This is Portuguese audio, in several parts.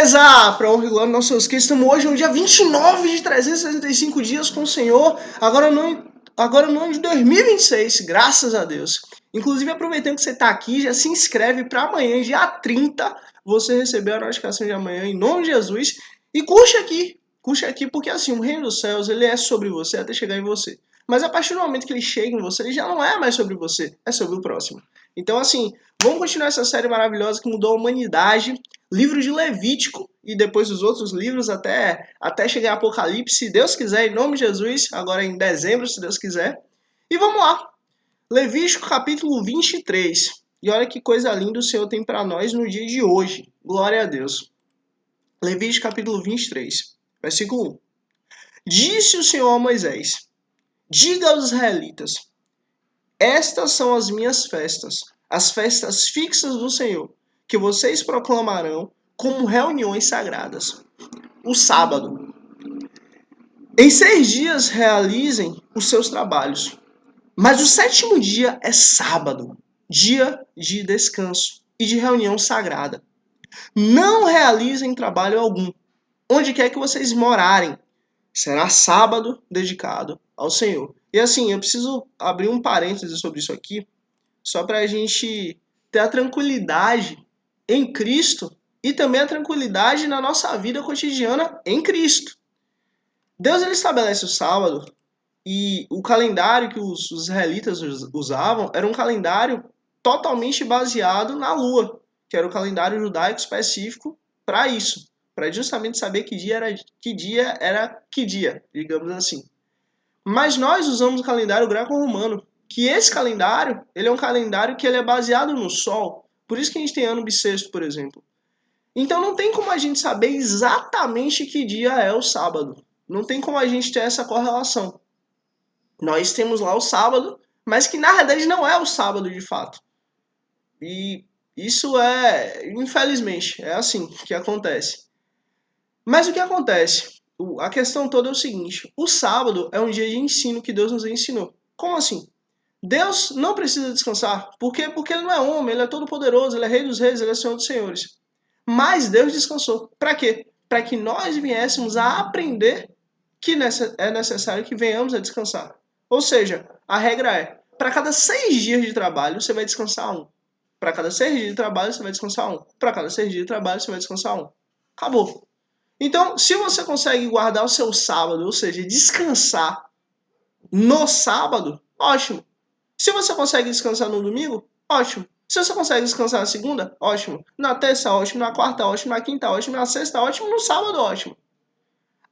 Beleza? Para honra e glória dos nossos que estamos hoje no dia 29 de 365 dias com o Senhor, agora no ano de 2026, graças a Deus. Inclusive, aproveitando que você está aqui, já se inscreve para amanhã, dia 30, você receber a notificação de amanhã em nome de Jesus. E curte aqui, porque assim, o reino dos céus, ele é sobre você até chegar em você. Mas a partir do momento que ele chega em você, ele já não é mais sobre você, é sobre o próximo. Então assim, vamos continuar essa série maravilhosa que mudou a humanidade, livro de Levítico e depois os outros livros até chegar em Apocalipse, se Deus quiser, em nome de Jesus, agora em dezembro, se Deus quiser. E vamos lá, Levítico capítulo 23. E olha que coisa linda o Senhor tem para nós no dia de hoje. Glória a Deus. Levítico capítulo 23, versículo 1. Disse o Senhor a Moisés: diga aos israelitas, estas são as minhas festas, as festas fixas do Senhor, que vocês proclamarão como reuniões sagradas. O sábado. Em 6 dias realizem os seus trabalhos, mas o 7º dia é sábado, dia de descanso e de reunião sagrada. Não realizem trabalho algum, onde quer que vocês morarem. Será sábado dedicado ao Senhor. E assim, eu preciso abrir um parêntese sobre isso aqui, só para a gente ter a tranquilidade em Cristo e também a tranquilidade na nossa vida cotidiana em Cristo. Deus ele estabelece o sábado e o calendário que os israelitas usavam era um calendário totalmente baseado na lua, que era o calendário judaico específico para isso, para justamente saber que dia era que dia, digamos assim. Mas nós usamos o calendário greco-romano, que esse calendário, ele é um calendário que ele é baseado no sol. Por isso que a gente tem ano bissexto, por exemplo. Então não tem como a gente saber exatamente que dia é o sábado. Não tem como a gente ter essa correlação. Nós temos lá o sábado, mas que na verdade não é o sábado de fato. E isso infelizmente, é assim que acontece. Mas o que acontece? A questão toda é o seguinte: o sábado é um dia de ensino que Deus nos ensinou. Como assim? Deus não precisa descansar. Por quê? Porque ele não é homem, ele é todo poderoso, ele é rei dos reis, ele é senhor dos senhores. Mas Deus descansou. Para quê? Para que nós viéssemos a aprender que é necessário que venhamos a descansar. Ou seja, a regra é, para cada 6 dias de trabalho, você vai descansar um. Para cada 6 dias de trabalho, você vai descansar um. Para cada 6 dias de trabalho, você vai descansar um. Acabou. Então, se você consegue guardar o seu sábado, ou seja, descansar no sábado, ótimo. Se você consegue descansar no domingo, ótimo. Se você consegue descansar na segunda, ótimo. Na terça, ótimo. Na quarta, ótimo. Na quinta, ótimo. Na sexta, ótimo. No sábado, ótimo.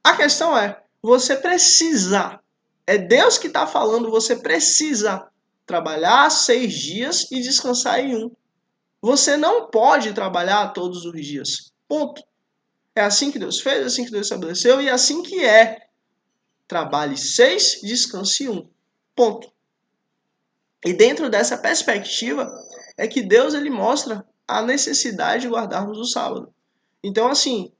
A questão é, você precisa. É Deus que está falando, você precisa trabalhar 6 dias e descansar em um. Você não pode trabalhar todos os dias. Ponto. É assim que Deus fez, é assim que Deus estabeleceu e é assim que é. Trabalhe 6, descanse 1. Ponto. E dentro dessa perspectiva é que Deus ele mostra a necessidade de guardarmos o sábado. Então assim,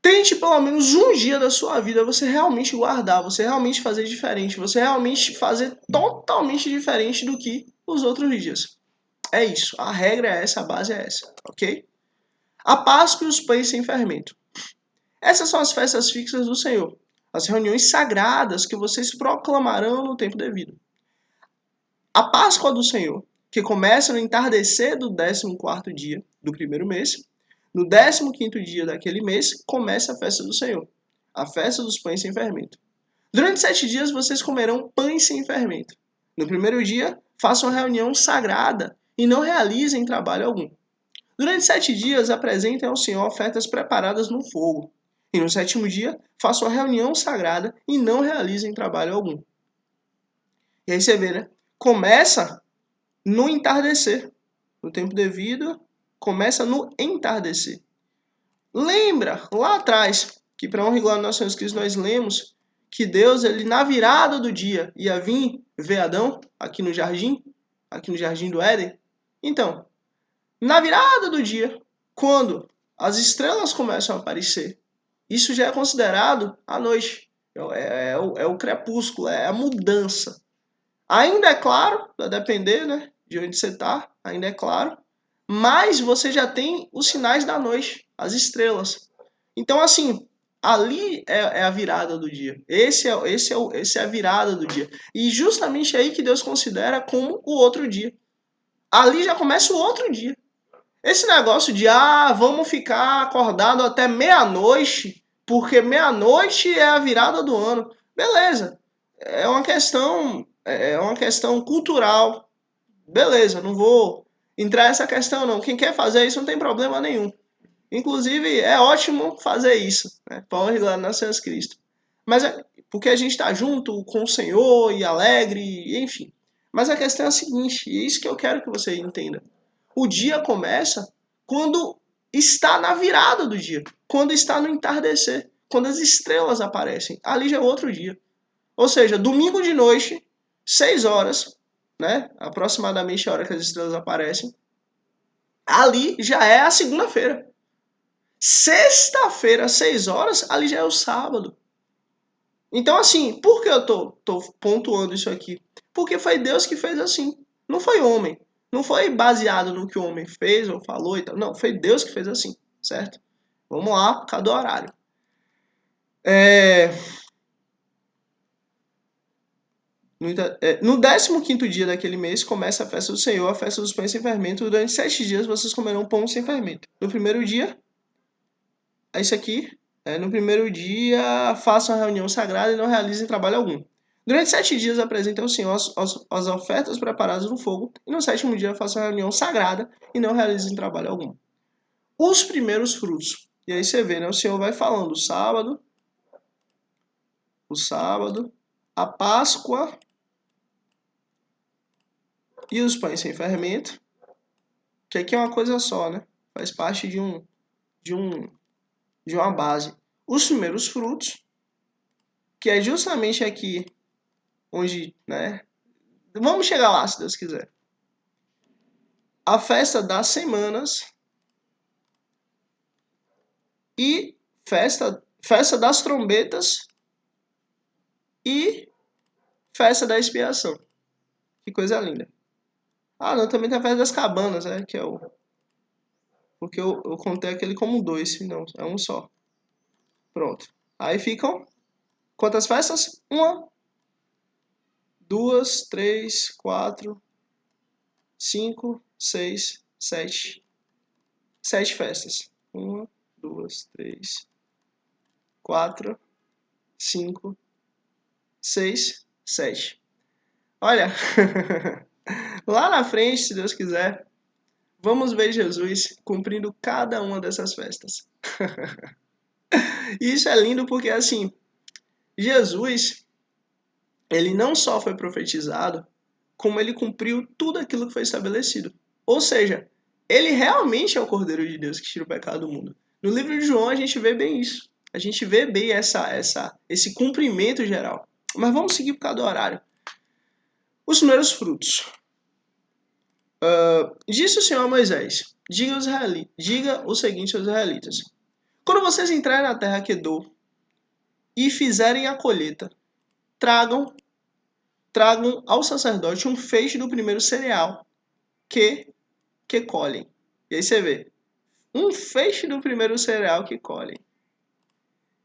tente pelo menos um dia da sua vida você realmente guardar, você realmente fazer diferente, você realmente fazer totalmente diferente do que os outros dias. É isso, a regra é essa, a base é essa, ok? A Páscoa e os pães sem fermento. Essas são as festas fixas do Senhor, as reuniões sagradas que vocês proclamarão no tempo devido. A Páscoa do Senhor, que começa no entardecer do 14º dia do primeiro mês, no 15º dia daquele mês, começa a festa do Senhor, a festa dos pães sem fermento. Durante 7 dias vocês comerão pães sem fermento. No primeiro dia, façam uma reunião sagrada e não realizem trabalho algum. Durante 7 dias, apresentem ao Senhor ofertas preparadas no fogo. E no 7º dia, façam a reunião sagrada e não realizem trabalho algum. E aí você vê, né? Começa no entardecer. No tempo devido, começa no entardecer. Lembra, lá atrás, que para honra e glória do nosso Senhor Cristo nós lemos que Deus, ele na virada do dia, ia vir ver Adão aqui no jardim do Éden. Então, na virada do dia, quando as estrelas começam a aparecer, isso já é considerado a noite. É o crepúsculo, é a mudança. Ainda é claro, vai depender, né, de onde você está, ainda é claro, mas você já tem os sinais da noite, as estrelas. Então, assim, ali é a virada do dia. Esse é a virada do dia. E justamente aí que Deus considera como o outro dia. Ali já começa o outro dia. Esse negócio de, vamos ficar acordado até meia-noite, porque meia-noite é a virada do ano. Beleza. É uma questão cultural. Beleza, não vou entrar nessa questão não. Quem quer fazer isso não tem problema nenhum. Inclusive, é ótimo fazer isso, né? Para honra e glória a Jesus Cristo. Mas é porque a gente está junto com o Senhor e alegre, enfim. Mas a questão é a seguinte, e é isso que eu quero que você entenda. O dia começa quando está na virada do dia, quando está no entardecer, quando as estrelas aparecem. Ali já é outro dia. Ou seja, domingo de noite, 6 horas, né? Aproximadamente a hora que as estrelas aparecem. Ali já é a segunda-feira. Sexta-feira, 6 horas, ali já é o sábado. Então, assim, por que eu tô pontuando isso aqui? Porque foi Deus que fez assim. Não foi homem. Não foi baseado no que o homem fez ou falou e tal. Não, foi Deus que fez assim, certo? Vamos lá, por causa do horário. No 15º dia daquele mês começa a festa do Senhor, a festa dos pães sem fermento. Durante 7 dias vocês comerão pão sem fermento. No primeiro dia, é isso aqui. No primeiro dia, façam a reunião sagrada e não realizem trabalho algum. Durante 7 dias apresentem ao Senhor as ofertas preparadas no fogo, e no 7º dia façam a reunião sagrada e não realizem trabalho algum. Os primeiros frutos. E aí você vê, né? O Senhor vai falando o sábado, a Páscoa e os pães sem fermento, que aqui é uma coisa só, né? Faz parte de uma base. Os primeiros frutos, que é justamente aqui onde, né? Vamos chegar lá, se Deus quiser. A festa das semanas e festa das trombetas e festa da expiação. Que coisa linda. Não, também tem a festa das cabanas, né? Que é o... Porque eu contei aquele como dois, não, é um só. Pronto. Aí ficam quantas festas? 1, 2, 3, 4, 5, 6, 7. 7 festas. 1, 2, 3, 4, 5, 6, 7. Olha, lá na frente, se Deus quiser, vamos ver Jesus cumprindo cada uma dessas festas. E isso é lindo porque, assim, Jesus, ele não só foi profetizado, como ele cumpriu tudo aquilo que foi estabelecido. Ou seja, ele realmente é o Cordeiro de Deus que tira o pecado do mundo. No livro de João a gente vê bem isso. A gente vê bem esse cumprimento geral. Mas vamos seguir por causa do horário. Os primeiros frutos. Disse o Senhor a Moisés, diga o seguinte aos israelitas. Quando vocês entrarem na terra que dou e fizerem a colheita, tragam ao sacerdote um feixe do primeiro cereal que colhem. E aí você vê, um feixe do primeiro cereal que colhem.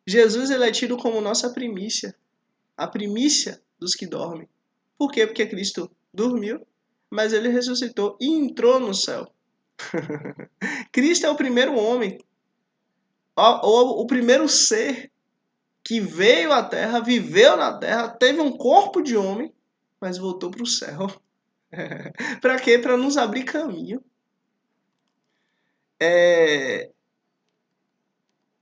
Jesus ele é tido como nossa primícia, a primícia dos que dormem. Por quê? Porque Cristo dormiu, mas ele ressuscitou e entrou no céu. Cristo é o primeiro homem, ou o primeiro ser que veio à Terra, viveu na Terra, teve um corpo de homem, mas voltou para o céu. Para quê? Para nos abrir caminho.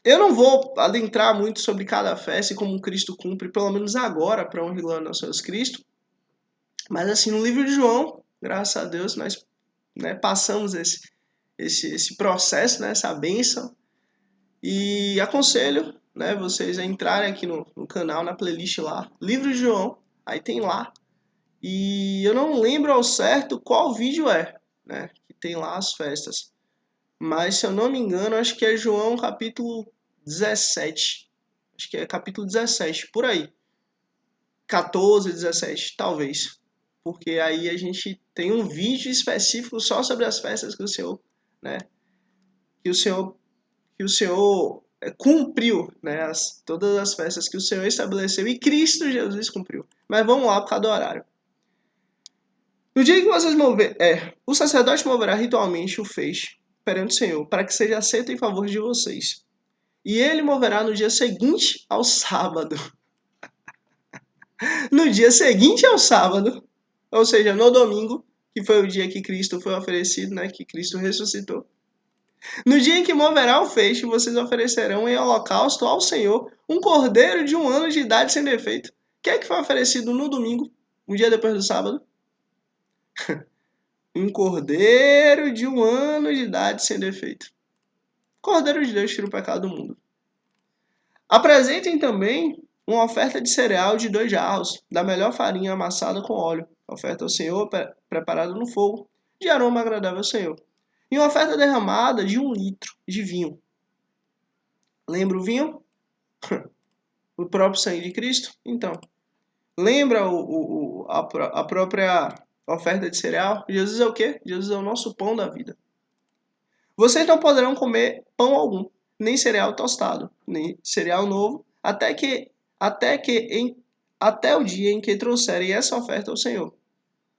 Eu não vou adentrar muito sobre cada festa e como Cristo cumpre, pelo menos agora, para honra e glória ao Senhor Cristo. Mas assim, no livro de João, graças a Deus, nós, né, passamos esse processo, né, essa bênção. E aconselho, né, vocês a entrarem aqui no canal, na playlist lá, livro de João, aí tem lá. E eu não lembro ao certo qual vídeo é, né, que tem lá as festas. Mas se eu não me engano, acho que é João capítulo 17. Acho que é capítulo 17, por aí. 14, 17, talvez. porque aí a gente tem um vídeo específico só sobre as festas que o Senhor, né, que o Senhor, cumpriu, né, todas as festas que o Senhor estabeleceu e Cristo Jesus cumpriu. Mas vamos lá por causa do horário. No dia que vocês o sacerdote moverá ritualmente o feixe perante o Senhor, para que seja aceito em favor de vocês. E ele moverá no dia seguinte ao sábado. No dia seguinte ao sábado, ou seja, no domingo, que foi o dia que Cristo foi oferecido, né, que Cristo ressuscitou. No dia em que moverá o feixe, vocês oferecerão em holocausto ao Senhor um cordeiro de 1 ano de idade sem defeito. O que é que foi oferecido no domingo, um dia depois do sábado? Um cordeiro de 1 ano de idade sem defeito. Cordeiro de Deus tira o pecado do mundo. Apresentem também uma oferta de cereal de 2 jarros, da melhor farinha amassada com óleo. Oferta ao Senhor, preparada no fogo, de aroma agradável ao Senhor. E uma oferta derramada de 1 litro de vinho. Lembra o vinho? O próprio sangue de Cristo? Então, lembra a própria oferta de cereal? Jesus é o quê? Jesus é o nosso pão da vida. Vocês não poderão comer pão algum, nem cereal tostado, nem cereal novo, até o dia em que trouxerem essa oferta ao Senhor,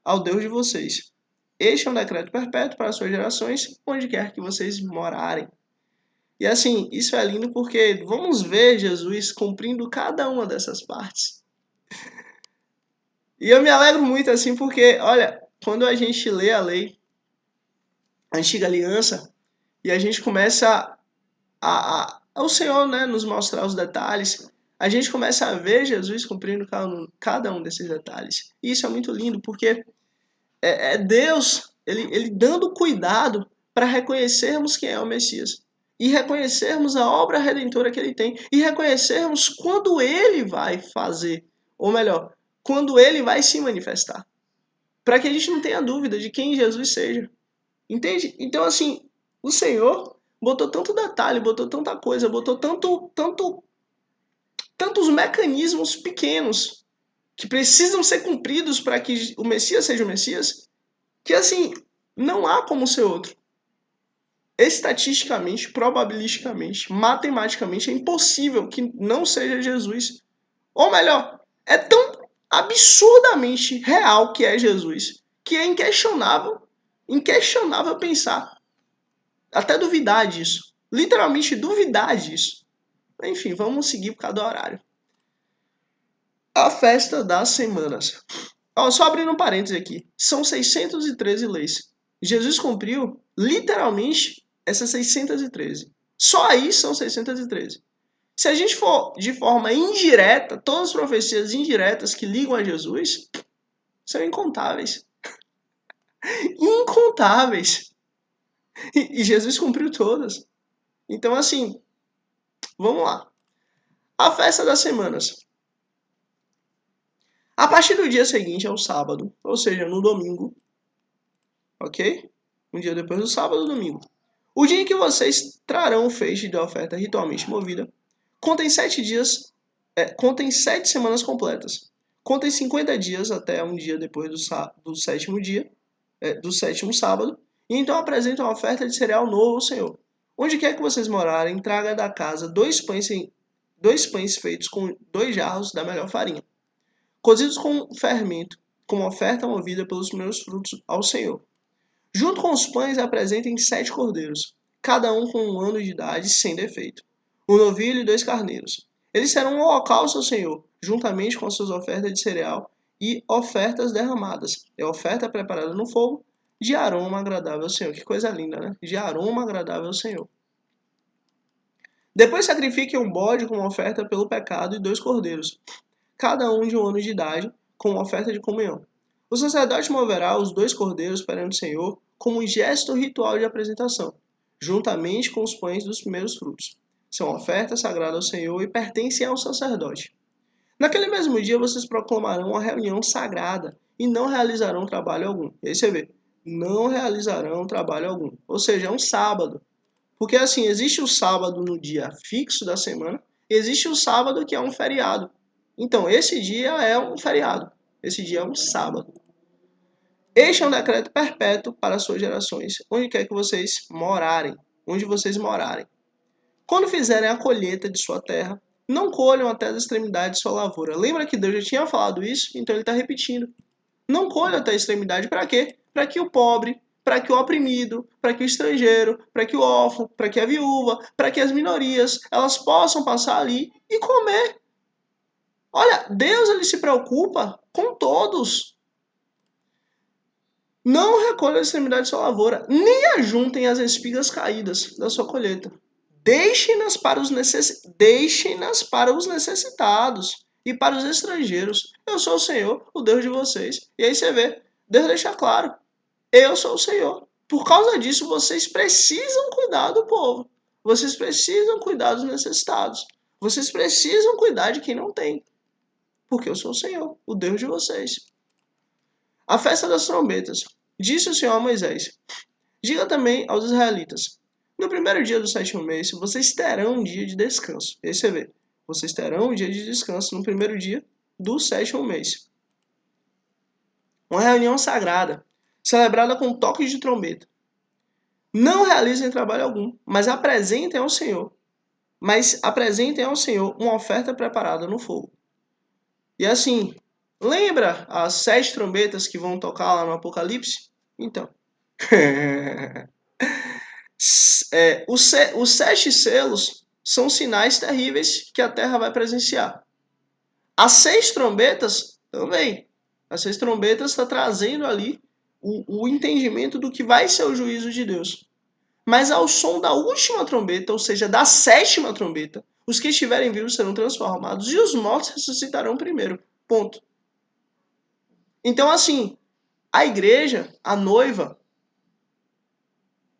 ao Deus de vocês. Este é um decreto perpétuo para as suas gerações, onde quer que vocês morarem. E assim, isso é lindo porque vamos ver Jesus cumprindo cada uma dessas partes. E eu me alegro muito assim porque, olha, quando a gente lê a lei, a antiga aliança, e a gente começa o Senhor, né, nos mostrar os detalhes, a gente começa a ver Jesus cumprindo cada um desses detalhes. E isso é muito lindo porque é Deus, ele dando cuidado para reconhecermos quem é o Messias. E reconhecermos a obra redentora que ele tem. E reconhecermos quando ele vai fazer. Ou melhor, quando ele vai se manifestar. Para que a gente não tenha dúvida de quem Jesus seja. Entende? Então, assim, o Senhor botou tanto detalhe, botou tanta coisa, botou tantos mecanismos pequenos que precisam ser cumpridos para que o Messias seja o Messias, que assim, não há como ser outro. Estatisticamente, probabilisticamente, matematicamente, é impossível que não seja Jesus. Ou melhor, é tão absurdamente real que é Jesus, que é inquestionável pensar, até duvidar disso. Literalmente duvidar disso. Enfim, vamos seguir por causa do horário. A festa das semanas. Só abrindo um parênteses aqui. São 613 leis. Jesus cumpriu, literalmente, essas 613. Só aí são 613. Se a gente for de forma indireta, todas as profecias indiretas que ligam a Jesus são incontáveis. Incontáveis. E Jesus cumpriu todas. Então, assim, vamos lá. A festa das semanas. A partir do dia seguinte ao sábado, ou seja, no domingo, ok? Um dia depois do sábado, domingo. O dia em que vocês trarão o feixe da oferta ritualmente movida, contem 7 dias, contem 7 semanas completas. Contem 50 dias até um dia depois do sétimo dia, do sétimo sábado, e então apresentem uma oferta de cereal novo ao Senhor. Onde quer que vocês morarem, traga da casa 2 pães feitos com 2 jarros da melhor farinha, cozidos com fermento, como oferta movida pelos meus frutos ao Senhor. Junto com os pães apresentem 7 cordeiros, cada um com 1 ano de idade, sem defeito. Um novilho e 2 carneiros. Eles serão um holocausto ao Senhor, juntamente com as suas ofertas de cereal e ofertas derramadas. É oferta preparada no fogo, de aroma agradável ao Senhor. Que coisa linda, né? De aroma agradável ao Senhor. Depois sacrifiquem um bode como oferta pelo pecado e 2 cordeiros, cada um de 1 ano de idade, como oferta de comunhão. O sacerdote moverá os 2 cordeiros perante o Senhor como um gesto ritual de apresentação, juntamente com os pães dos primeiros frutos. São oferta sagrada ao Senhor e pertencem ao sacerdote. Naquele mesmo dia vocês proclamarão uma reunião sagrada e não realizarão trabalho algum. E aí você vê, não realizarão trabalho algum. Ou seja, é um sábado. Porque assim, existe o sábado no dia fixo da semana, existe o sábado que é um feriado. Então, esse dia é um feriado. Esse dia é um sábado. Este é um decreto perpétuo para as suas gerações, onde quer que vocês morarem, onde vocês morarem. Quando fizerem a colheita de sua terra, não colham até as extremidades de sua lavoura. Lembra que Deus já tinha falado isso? Então ele está repetindo. Não colham até a extremidade. Para quê? Para que o pobre, para que o oprimido, para que o estrangeiro, para que o órfão, para que a viúva, para que as minorias, elas possam passar ali e comer. Olha, Deus ele se preocupa com todos. Não recolha a extremidade de sua lavoura, nem ajuntem as espigas caídas da sua colheita. Deixem-nas para os necessitados e para os estrangeiros. Eu sou o Senhor, o Deus de vocês. E aí você vê, Deus deixa claro, eu sou o Senhor. Por causa disso, vocês precisam cuidar do povo. Vocês precisam cuidar dos necessitados. Vocês precisam cuidar de quem não tem. Porque eu sou o Senhor, o Deus de vocês. A festa das trombetas. Disse o Senhor a Moisés: diga também aos israelitas: no primeiro dia do sétimo mês, vocês terão um dia de descanso. Aí você vê, vocês terão um dia de descanso no primeiro dia do sétimo mês. Uma reunião sagrada, celebrada com toques de trombeta. Não realizem trabalho algum, mas apresentem ao Senhor uma oferta preparada no fogo. E assim, lembra as 7 trombetas que vão tocar lá no Apocalipse? Então, os 7 selos são sinais terríveis que a terra vai presenciar. As 6 trombetas também. As 6 trombetas estão trazendo ali o entendimento do que vai ser o juízo de Deus. Mas ao som da última trombeta, ou seja, da 7ª trombeta, os que estiverem vivos serão transformados e os mortos ressuscitarão primeiro. Ponto. Então, assim, a igreja, a noiva,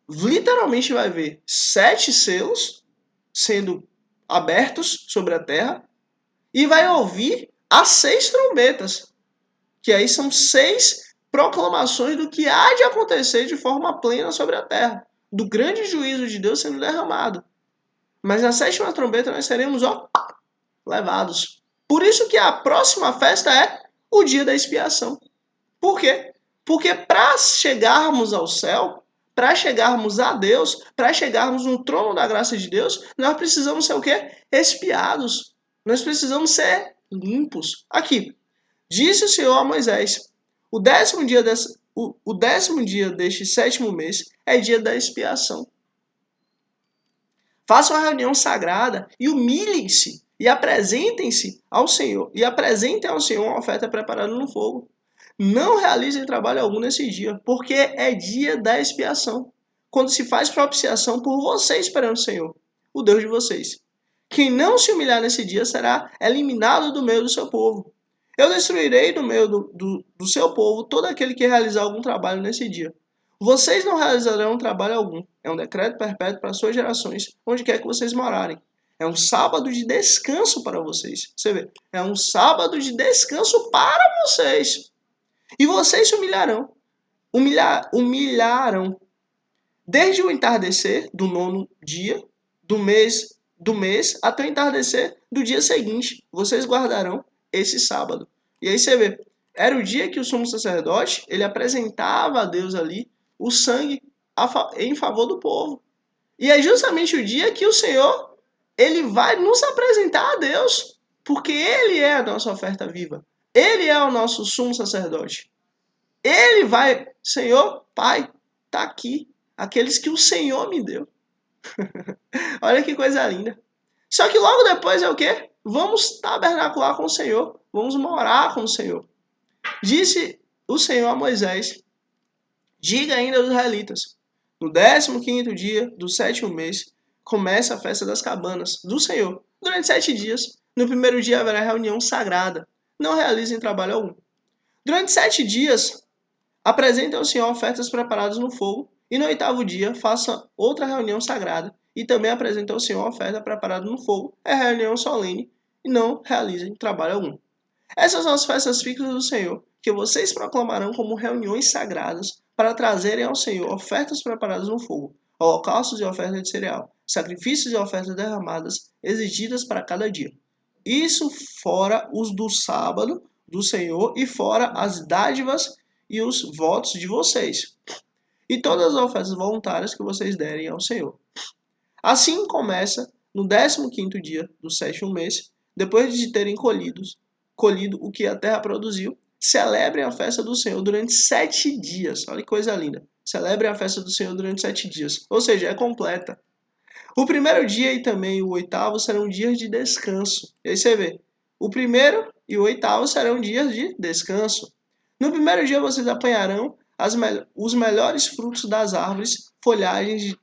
literalmente vai ver 7 selos sendo abertos sobre a terra e vai ouvir as 6 trombetas, que aí são 6 proclamações do que há de acontecer de forma plena sobre a terra, do grande juízo de Deus sendo derramado. Mas na 7ª trombeta nós seremos levados. Por isso que a próxima festa é o dia da expiação. Por quê? Porque para chegarmos ao céu, para chegarmos a Deus, para chegarmos no trono da graça de Deus, nós precisamos ser o quê? Expiados. Nós precisamos ser limpos. Aqui, disse o Senhor a Moisés: o 10º dia deste 7º mês é dia da expiação. Façam uma reunião sagrada e humilhem-se e apresentem-se ao Senhor. E apresentem ao Senhor uma oferta preparada no fogo. Não realizem trabalho algum nesse dia, porque é dia da expiação, quando se faz propiciação por vocês perante o Senhor, o Deus de vocês. Quem não se humilhar nesse dia será eliminado do meio do seu povo. Eu destruirei do meio do seu povo todo aquele que realizar algum trabalho nesse dia. Vocês não realizarão trabalho algum. É um decreto perpétuo para suas gerações, onde quer que vocês morarem. É um sábado de descanso para vocês. Você vê, é um sábado de descanso para vocês. E vocês se humilharão. Humilharão. Desde o entardecer do 9º dia do mês até o entardecer do dia seguinte. Vocês guardarão esse sábado. E aí você vê, era o dia que o sumo sacerdote, ele apresentava a Deus ali o sangue em favor do povo. E é justamente o dia que o Senhor, ele vai nos apresentar a Deus, porque ele é a nossa oferta viva. Ele é o nosso sumo sacerdote. Ele vai, Senhor, Pai, tá aqui, aqueles que o Senhor me deu. Olha que coisa linda. Só que logo depois é o quê? Vamos tabernacular com o Senhor, vamos morar com o Senhor. Disse o Senhor a Moisés: diga ainda aos israelitas: no 15º dia do 7º mês, começa a festa das cabanas do Senhor. Durante 7 dias, no primeiro dia haverá reunião sagrada. Não realizem trabalho algum. Durante 7 dias, apresentem ao Senhor ofertas preparadas no fogo, e no 8º dia, faça outra reunião sagrada, e também apresentem ao Senhor oferta preparada no fogo. É reunião solene, e não realizem trabalho algum. Essas são as festas fixas do Senhor, que vocês proclamarão como reuniões sagradas, para trazerem ao Senhor ofertas preparadas no fogo, holocaustos e ofertas de cereal, sacrifícios e ofertas derramadas, exigidas para cada dia. Isso fora os do sábado do Senhor e fora as dádivas e os votos de vocês, e todas as ofertas voluntárias que vocês derem ao Senhor. Assim começa no 15º dia do 7º mês, depois de terem colhido o que a terra produziu, celebrem a festa do Senhor durante 7 dias. Olha que coisa linda. Celebrem a festa do Senhor durante 7 dias. Ou seja, é completa. O primeiro dia e também o 8º serão dias de descanso. E aí você vê, o primeiro e o 8º serão dias de descanso. No primeiro dia vocês apanharão os melhores frutos das árvores, folhagens de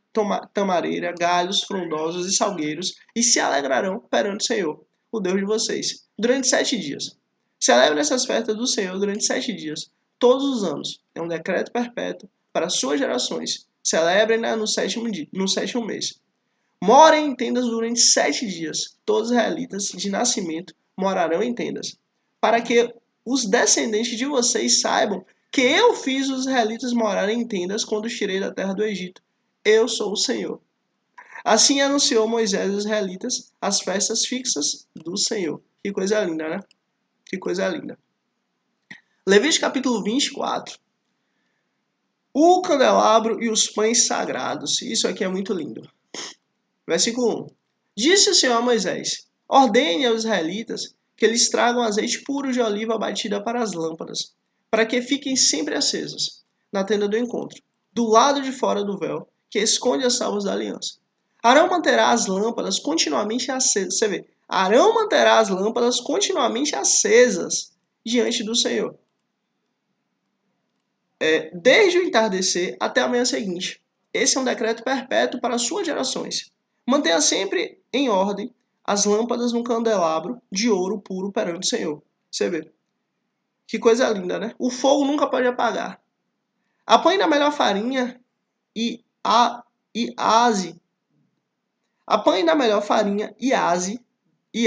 tamareira, galhos frondosos e salgueiros, e se alegrarão perante o Senhor, o Deus de vocês, durante 7 dias. Celebrem essas festas do Senhor durante 7 dias, todos os anos. É um decreto perpétuo para suas gerações. Celebrem-na no 7º mês. Morem em tendas durante 7 dias. Todos os israelitas de nascimento morarão em tendas, para que os descendentes de vocês saibam que eu fiz os israelitas morarem em tendas quando os tirei da terra do Egito. Eu sou o Senhor. Assim anunciou Moisés aos israelitas as festas fixas do Senhor. Que coisa linda, né? Que coisa linda. Levítico capítulo 24. O candelabro e os pães sagrados. Isso aqui é muito lindo. Versículo 1. Disse o Senhor a Moisés: ordene aos israelitas que eles tragam azeite puro de oliva batida para as lâmpadas, para que fiquem sempre acesas, na tenda do encontro, do lado de fora do véu, que esconde as tábuas da aliança. Arão manterá as lâmpadas continuamente acesas. Você vê, Arão manterá as lâmpadas continuamente acesas diante do Senhor, desde o entardecer até a manhã seguinte. Esse é um decreto perpétuo para as suas gerações. Mantenha sempre em ordem as lâmpadas no candelabro de ouro puro perante o Senhor. Você vê. Que coisa linda, né? O fogo nunca pode apagar. Apanhe da melhor farinha e aze. Apanhe da melhor farinha e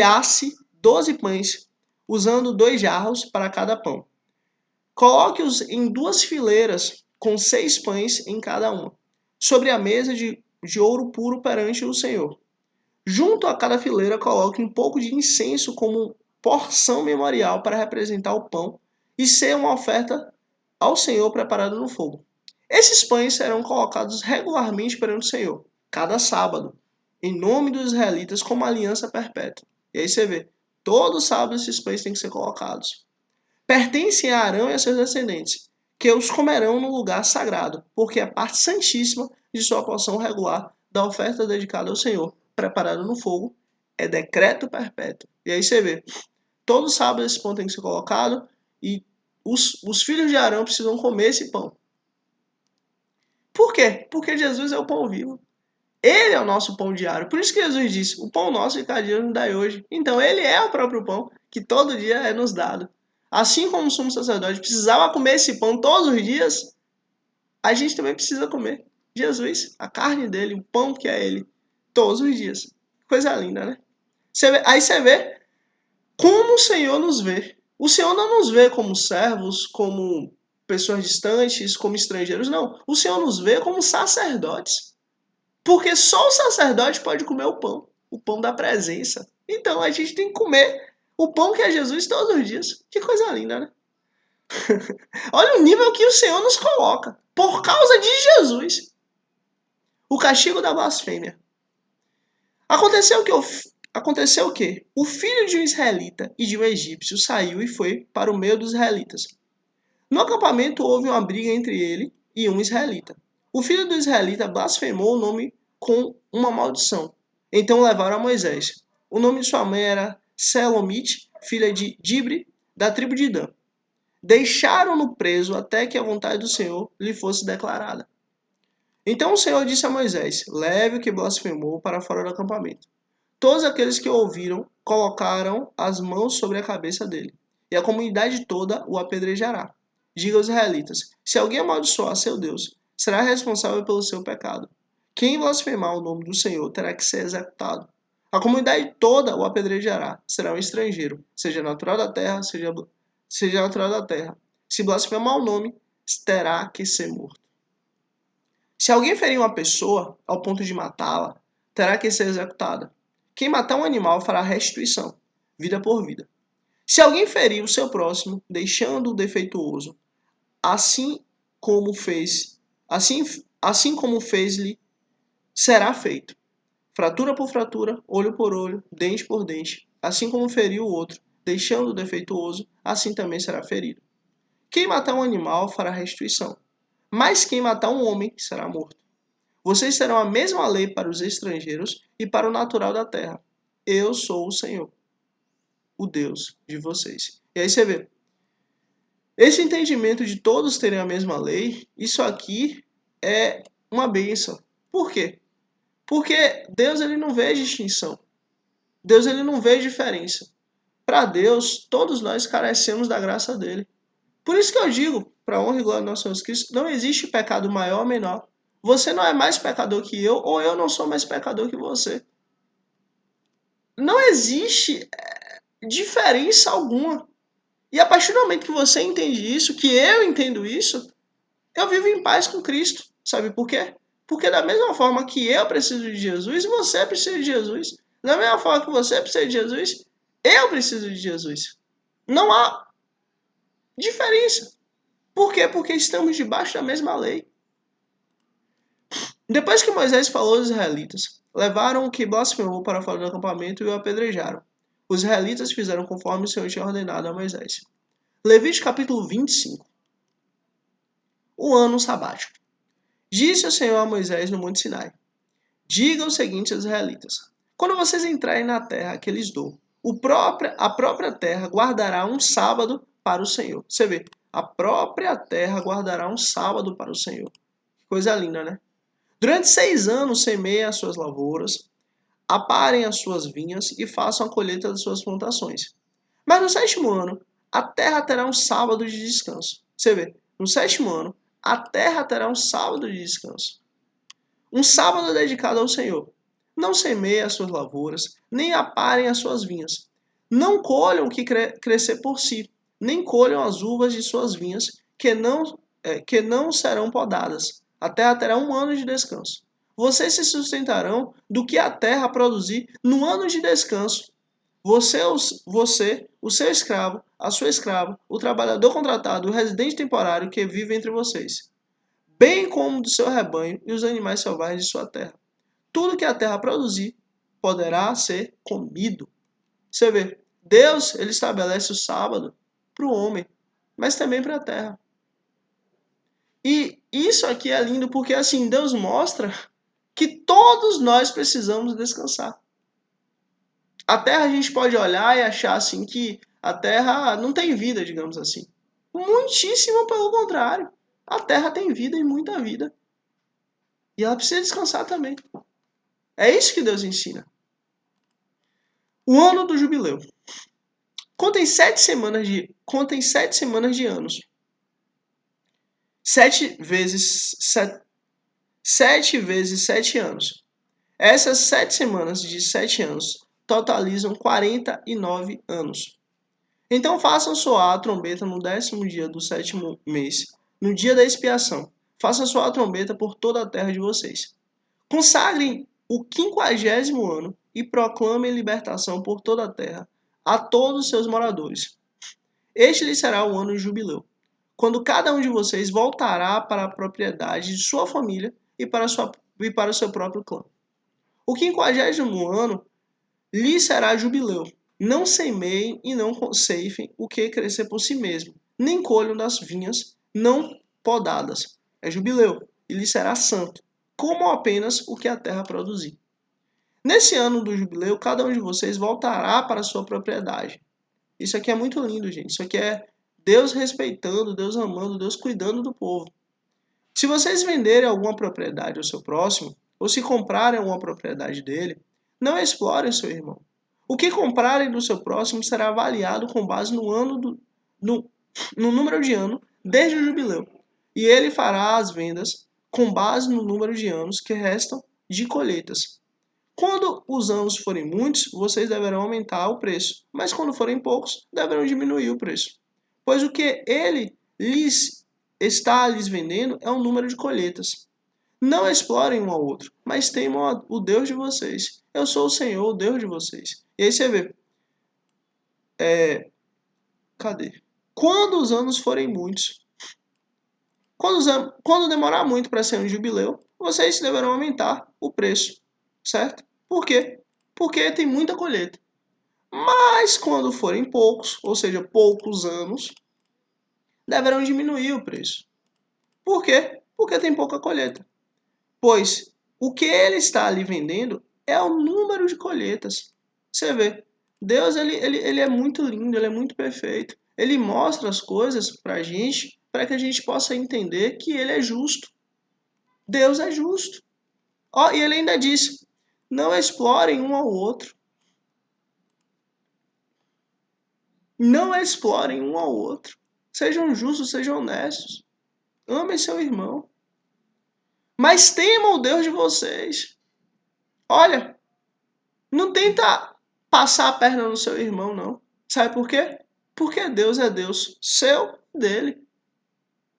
asse 12 pães, usando 2 jarros para cada pão. Coloque-os em 2 fileiras, com 6 pães em cada uma, sobre a mesa de ouro puro perante o Senhor. Junto a cada fileira, coloque um pouco de incenso como porção memorial para representar o pão e ser uma oferta ao Senhor preparada no fogo. Esses pães serão colocados regularmente perante o Senhor, cada sábado, em nome dos israelitas, como aliança perpétua. E aí você vê, todo sábado esses pães têm que ser colocados. Pertencem a Arão e a seus descendentes, que os comerão no lugar sagrado, porque é parte santíssima de sua porção regular da oferta dedicada ao Senhor, preparada no fogo, é decreto perpétuo. E aí você vê, todo sábado esse pão tem que ser colocado e os filhos de Arão precisam comer esse pão. Por quê? Porque Jesus é o pão vivo. Ele é o nosso pão diário. Por isso que Jesus disse, o pão nosso de cada dia nos dai hoje. Então ele é o próprio pão que todo dia é nos dado. Assim como o sumo sacerdote precisava comer esse pão todos os dias, a gente também precisa comer Jesus, a carne dele, o pão que é ele, todos os dias. Coisa linda, né? Aí você vê como o Senhor nos vê. O Senhor não nos vê como servos, como pessoas distantes, como estrangeiros, não. O Senhor nos vê como sacerdotes. Porque só o sacerdote pode comer o pão da presença. Então a gente tem que comer o pão que é Jesus todos os dias. Que coisa linda, né? Olha o nível que o Senhor nos coloca. Por causa de Jesus. O castigo da blasfêmia. Aconteceu o quê? O filho de um israelita e de um egípcio saiu e foi para o meio dos israelitas. No acampamento houve uma briga entre ele e um israelita. O filho do israelita blasfemou o nome com uma maldição. Então levaram a Moisés. O nome de sua mãe era Selomite, filha de Dibre, da tribo de Dan. Deixaram-no preso até que a vontade do Senhor lhe fosse declarada. Então o Senhor disse a Moisés: leve o que blasfemou para fora do acampamento. Todos aqueles que o ouviram colocaram as mãos sobre a cabeça dele, e a comunidade toda o apedrejará. Diga aos israelitas: se alguém amaldiçoar seu Deus, será responsável pelo seu pecado. Quem blasfemar o nome do Senhor terá que ser executado. A comunidade toda o apedrejará. Será um estrangeiro, seja natural da terra, seja natural da terra. Se blasfemar o nome, terá que ser morto. Se alguém ferir uma pessoa ao ponto de matá-la, terá que ser executada. Quem matar um animal fará restituição, vida por vida. Se alguém ferir o seu próximo, deixando-o defeituoso, assim como fez, assim como fez-lhe, será feito. Fratura por fratura, olho por olho, dente por dente. Assim como feriu o outro, deixando-o defeituoso, assim também será ferido. Quem matar um animal fará restituição, mas quem matar um homem será morto. Vocês terão a mesma lei para os estrangeiros e para o natural da terra. Eu sou o Senhor, o Deus de vocês. E aí você vê, esse entendimento de todos terem a mesma lei, isso aqui é uma bênção. Por quê? Porque Deus ele não vê distinção. Deus ele não vê diferença. Para Deus, todos nós carecemos da graça dele. Por isso que eu digo, para a honra e glória do nosso Senhor Cristo, não existe pecado maior ou menor. Você não é mais pecador que eu, ou eu não sou mais pecador que você. Não existe diferença alguma. E a partir do momento que você entende isso, que eu entendo isso, eu vivo em paz com Cristo. Sabe por quê? Porque da mesma forma que eu preciso de Jesus, você precisa de Jesus. Da mesma forma que você precisa de Jesus, eu preciso de Jesus. Não há diferença. Por quê? Porque estamos debaixo da mesma lei. Depois que Moisés falou aos israelitas, levaram o que blasfemou para fora do acampamento e o apedrejaram. Os israelitas fizeram conforme o Senhor tinha ordenado a Moisés. Levítico capítulo 25. O ano sabático. Disse o Senhor a Moisés no Monte Sinai: diga o seguinte aos israelitas: quando vocês entrarem na terra que lhes dou, a própria terra guardará um sábado para o Senhor. Você vê, a própria terra guardará um sábado para o Senhor. Que coisa linda, né? Durante 6 anos semeiem as suas lavouras, aparem as suas vinhas e façam a colheita das suas plantações. Mas no 7º ano, a terra terá um sábado de descanso. Você vê, no 7º ano, a terra terá um sábado de descanso. Um sábado dedicado ao Senhor. Não semeiem as suas lavouras, nem aparem as suas vinhas. Não colham o que crescer por si, nem colham as uvas de suas vinhas, que não serão podadas. A terra terá um ano de descanso. Vocês se sustentarão do que a terra produzir no ano de descanso. Você, o seu escravo, a sua escrava, o trabalhador contratado, o residente temporário que vive entre vocês, bem como do seu rebanho e os animais selvagens de sua terra. Tudo que a terra produzir poderá ser comido. Você vê, Deus ele estabelece o sábado para o homem, mas também para a terra. E isso aqui é lindo porque assim Deus mostra que todos nós precisamos descansar. A terra a gente pode olhar e achar assim que a terra não tem vida, digamos assim. Muitíssimo pelo contrário. A terra tem vida e muita vida. E ela precisa descansar também. É isso que Deus ensina. O ano do jubileu. Contem 7 semanas de anos. 7 vezes 7 anos. Essas 7 semanas de 7 anos totalizam 49 anos. Então façam soar a trombeta no 10º dia do 7º mês, no dia da expiação. Façam soar a trombeta por toda a terra de vocês. Consagrem o 50º ano e proclamem libertação por toda a terra a todos os seus moradores. Este lhe será o ano de jubileu, quando cada um de vocês voltará para a propriedade de sua família e para o seu próprio clã. O 50º ano lhe será jubileu. Não semeiem e não ceifem o que crescer por si mesmo, nem colham das vinhas não podadas. É jubileu, e lhe será santo, como apenas o que a terra produzir. Nesse ano do jubileu, cada um de vocês voltará para a sua propriedade. Isso aqui é muito lindo, gente. Isso aqui é Deus respeitando, Deus amando, Deus cuidando do povo. Se vocês venderem alguma propriedade ao seu próximo, ou se comprarem alguma propriedade dele, não explorem seu irmão. O que comprarem do seu próximo será avaliado com base no número de ano desde o jubileu. E ele fará as vendas com base no número de anos que restam de colheitas. Quando os anos forem muitos, vocês deverão aumentar o preço, mas quando forem poucos, deverão diminuir o preço. Pois o que ele está lhes vendendo é um número de colheitas. Não explorem um ao outro, mas temam o Deus de vocês. Eu sou o Senhor, o Deus de vocês. E aí você vê. Cadê? Quando os anos forem muitos, Quando demorar muito para ser um jubileu, vocês deverão aumentar o preço, certo? Por quê? Porque tem muita colheita. Mas quando forem poucos, ou seja, poucos anos, deverão diminuir o preço. Por quê? Porque tem pouca colheita. Pois o que ele está ali vendendo é o número de colheitas. Você vê, Deus ele é muito lindo, ele é muito perfeito. Ele mostra as coisas para a gente, para que a gente possa entender que ele é justo. Deus é justo. Ó, e ele ainda diz, não explorem um ao outro. Não explorem um ao outro. Sejam justos, sejam honestos. Amem seu irmão. Mas temam o Deus de vocês. Olha, não tenta passar a perna no seu irmão, não. Sabe por quê? Porque Deus é Deus seu, dele.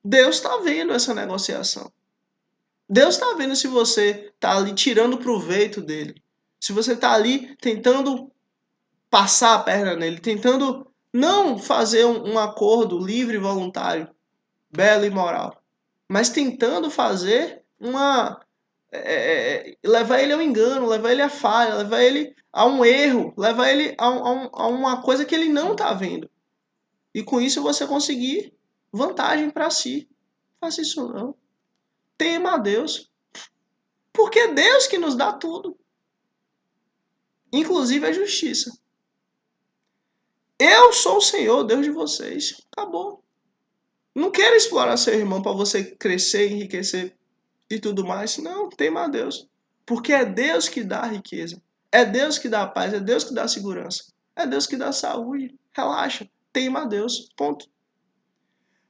Deus está vendo essa negociação. Deus está vendo se você está ali tirando proveito dele. Se você está ali tentando passar a perna nele, tentando não fazer um acordo livre e voluntário, belo e moral, mas tentando fazer levar ele ao engano, levar ele à falha, levar ele a um erro, levar ele a uma coisa que ele não está vendo. E com isso você conseguir vantagem para si. Faça isso não. Tema a Deus. Porque é Deus que nos dá tudo. Inclusive a justiça. Eu sou o Senhor, Deus de vocês. Acabou. Não quero explorar seu irmão para você crescer, enriquecer e tudo mais. Não, tema a Deus. Porque é Deus que dá a riqueza. É Deus que dá a paz. É Deus que dá a segurança. É Deus que dá a saúde. Relaxa. Tema a Deus. Ponto.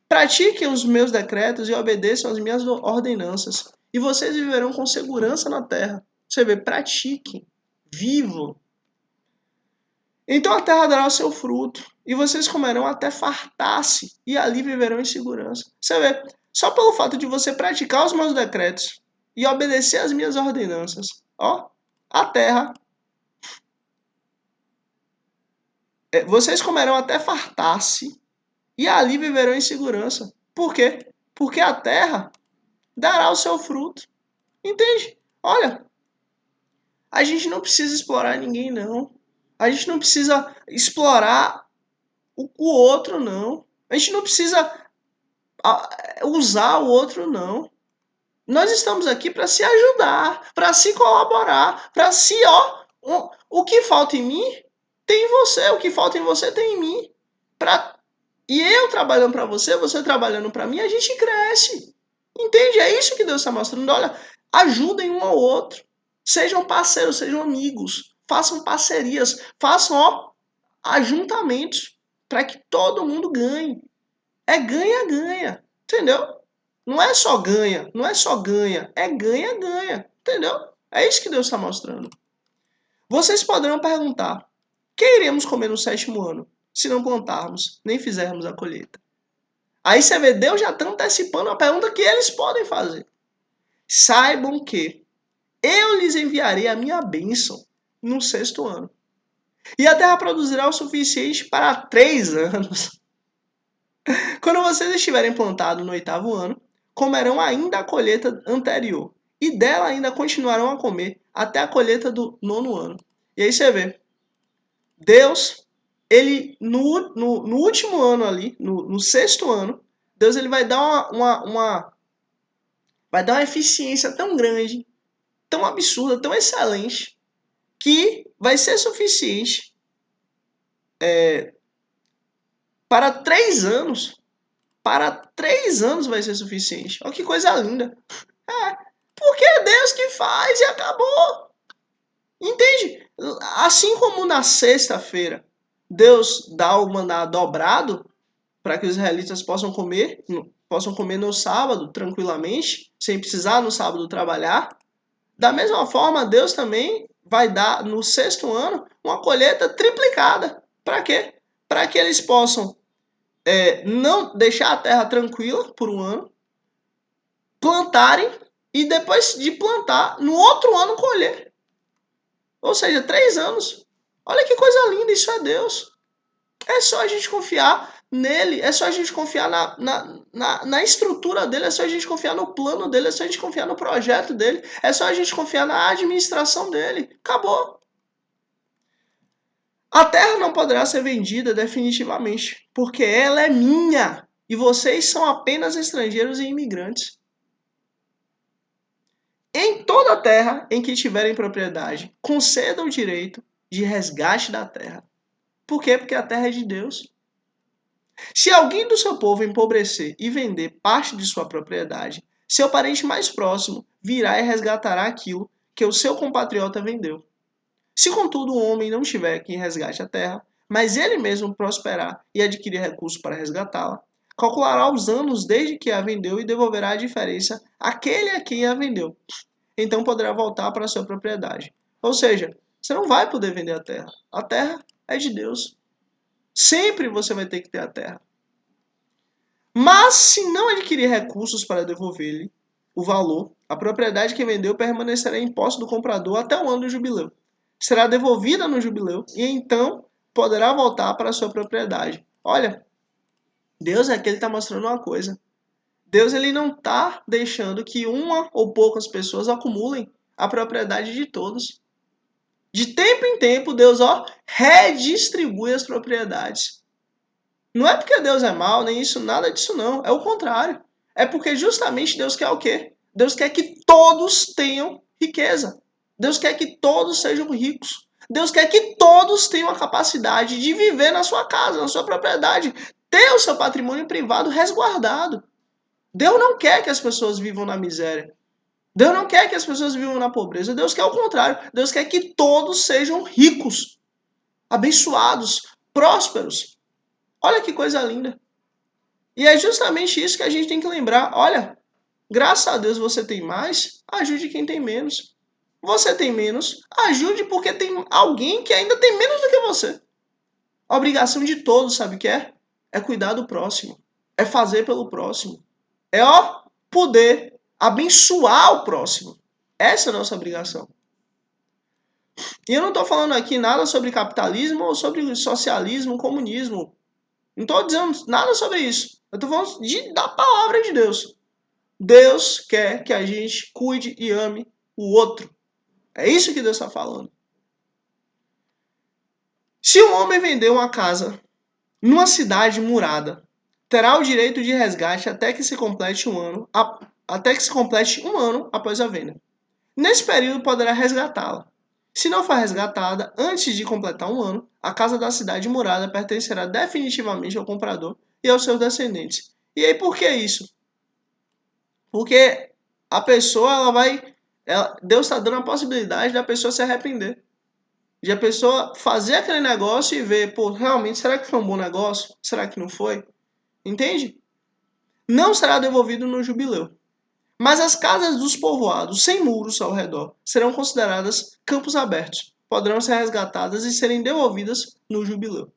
Pratiquem os meus decretos e obedeçam as minhas ordenanças. E vocês viverão com segurança na terra. Você vê, pratiquem. Vivam. Então a terra dará o seu fruto, e vocês comerão até fartar-se, e ali viverão em segurança. Você vê, só pelo fato de você praticar os meus decretos e obedecer às minhas ordenanças, ó, a terra. Vocês comerão até fartar-se, e ali viverão em segurança. Por quê? Porque a terra dará o seu fruto. Entende? Olha, a gente não precisa explorar ninguém, não. A gente não precisa explorar o outro, não. A gente não precisa usar o outro, não. Nós estamos aqui para se ajudar, para se colaborar, para se, o que falta em mim, tem em você, o que falta em você tem em mim. E eu trabalhando para você, você trabalhando para mim, a gente cresce. Entende? É isso que Deus está mostrando. Olha, ajudem um ao outro. Sejam parceiros, sejam amigos. Façam parcerias, façam ajuntamentos para que todo mundo ganhe. É ganha-ganha, entendeu? Não é só ganha, não é só ganha, é ganha-ganha, entendeu? É isso que Deus está mostrando. Vocês poderão perguntar, que iremos comer no 7º ano, se não plantarmos, nem fizermos a colheita? Aí você vê, Deus já está antecipando a pergunta que eles podem fazer. Saibam que eu lhes enviarei a minha bênção no 6º ano. E a terra produzirá o suficiente para 3 anos. Quando vocês estiverem plantados no 8º ano, comerão ainda a colheita anterior, e dela ainda continuarão a comer até a colheita do 9º ano. E aí você vê, Deus, ele no último ano ali, no 6º ano, Deus ele vai dar vai dar uma eficiência tão grande, tão absurda, tão excelente, que vai ser suficiente para 3 anos. Para 3 anos vai ser suficiente. Olha que coisa linda. Porque é Deus que faz e acabou. Entende? Assim como na sexta-feira Deus dá o maná dobrado para que os israelitas possam comer no sábado tranquilamente, sem precisar no sábado trabalhar. Da mesma forma, Deus também vai dar no 6º ano uma colheita triplicada. Para quê? Para que eles possam não deixar a terra tranquila por um ano, plantarem e depois de plantar, no outro ano colher. Ou seja, 3 anos. Olha que coisa linda, isso é Deus. É só a gente confiar nele, é só a gente confiar na estrutura dele, é só a gente confiar no plano dele, é só a gente confiar no projeto dele, é só a gente confiar na administração dele. Acabou. A terra não poderá ser vendida definitivamente, porque ela é minha e vocês são apenas estrangeiros e imigrantes. Em toda a terra em que tiverem propriedade, concedam o direito de resgate da terra. Por quê? Porque a terra é de Deus. Se alguém do seu povo empobrecer e vender parte de sua propriedade, seu parente mais próximo virá e resgatará aquilo que o seu compatriota vendeu. Se, contudo, o homem não tiver quem resgate a terra, mas ele mesmo prosperar e adquirir recursos para resgatá-la, calculará os anos desde que a vendeu e devolverá a diferença àquele a quem a vendeu. Então poderá voltar para a sua propriedade. Ou seja, você não vai poder vender a terra. A terra é de Deus. Sempre você vai ter que ter a terra. Mas se não adquirir recursos para devolver-lhe o valor, a propriedade que vendeu permanecerá em posse do comprador até o ano do jubileu. Será devolvida no jubileu e então poderá voltar para a sua propriedade. Olha, Deus aqui está mostrando uma coisa. Deus ele não está deixando que uma ou poucas pessoas acumulem a propriedade de todos. De tempo em tempo, Deus redistribui as propriedades. Não é porque Deus é mau, nem isso, nada disso não. É o contrário. É porque justamente Deus quer o quê? Deus quer que todos tenham riqueza. Deus quer que todos sejam ricos. Deus quer que todos tenham a capacidade de viver na sua casa, na sua propriedade, ter o seu patrimônio privado resguardado. Deus não quer que as pessoas vivam na miséria. Deus não quer que as pessoas vivam na pobreza. Deus quer o contrário. Deus quer que todos sejam ricos, abençoados, prósperos. Olha que coisa linda. E é justamente isso que a gente tem que lembrar. Olha, graças a Deus você tem mais, ajude quem tem menos. Você tem menos, ajude porque tem alguém que ainda tem menos do que você. A obrigação de todos, sabe o que é? É cuidar do próximo. É fazer pelo próximo. É poder abençoar o próximo. Essa é a nossa obrigação. E eu não estou falando aqui nada sobre capitalismo ou sobre socialismo, comunismo. Não estou dizendo nada sobre isso. Eu estou falando da palavra de Deus. Deus quer que a gente cuide e ame o outro. É isso que Deus está falando. Se um homem vender uma casa numa cidade murada, terá o direito de resgate até que se complete um ano após a venda. Nesse período poderá resgatá-la. Se não for resgatada antes de completar um ano, a casa da cidade murada pertencerá definitivamente ao comprador e aos seus descendentes. E aí por que isso? Porque a pessoa Deus está dando a possibilidade da pessoa se arrepender. De a pessoa fazer aquele negócio e ver, pô, realmente, será que foi um bom negócio? Será que não foi? Entende? Não será devolvido no jubileu. Mas as casas dos povoados sem muros ao redor serão consideradas campos abertos. Poderão ser resgatadas e serem devolvidas no jubileu.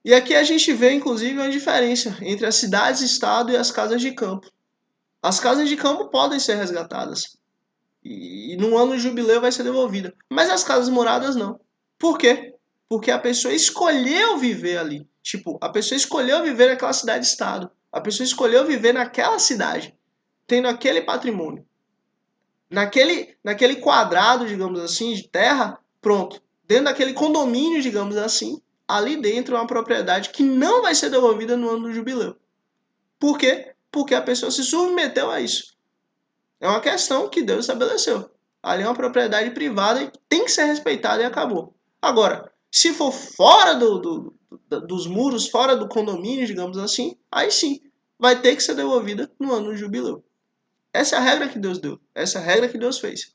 E aqui a gente vê, inclusive, uma diferença entre as cidades-estado e as casas de campo. As casas de campo podem ser resgatadas. E no ano de jubileu vai ser devolvida. Mas as casas moradas não. Por quê? Porque a pessoa escolheu viver ali. Tipo, a pessoa escolheu viver naquela cidade-estado. A pessoa escolheu viver naquela cidade, tendo aquele patrimônio. Naquele quadrado, digamos assim, de terra, pronto. Dentro daquele condomínio, digamos assim, ali dentro é uma propriedade que não vai ser devolvida no ano do jubileu. Por quê? Porque a pessoa se submeteu a isso. É uma questão que Deus estabeleceu. Ali é uma propriedade privada e tem que ser respeitada e acabou. Agora, se for fora dos muros, fora do condomínio, digamos assim, aí sim, vai ter que ser devolvida no ano do jubileu. Essa é a regra que Deus deu. Essa é a regra que Deus fez.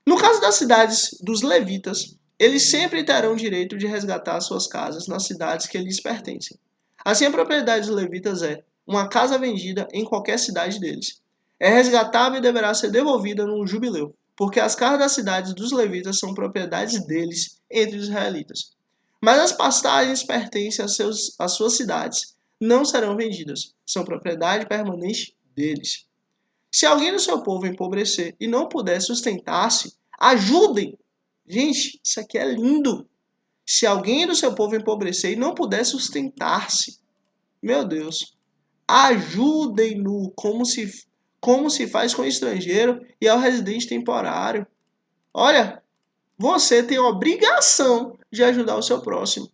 No caso das cidades dos levitas, eles sempre terão direito de resgatar suas casas nas cidades que lhes pertencem. Assim, a propriedade dos levitas é uma casa vendida em qualquer cidade deles. É resgatável e deverá ser devolvida no jubileu, porque as casas das cidades dos levitas são propriedades deles entre os israelitas. Mas as pastagens pertencem às suas cidades, não serão vendidas, são propriedade permanente deles. Se alguém do seu povo empobrecer e não puder sustentar-se, ajudem. Gente, isso aqui é lindo. Se alguém do seu povo empobrecer e não puder sustentar-se, meu Deus, ajudem-no como se faz com o estrangeiro e ao residente temporário. Olha, você tem a obrigação de ajudar o seu próximo.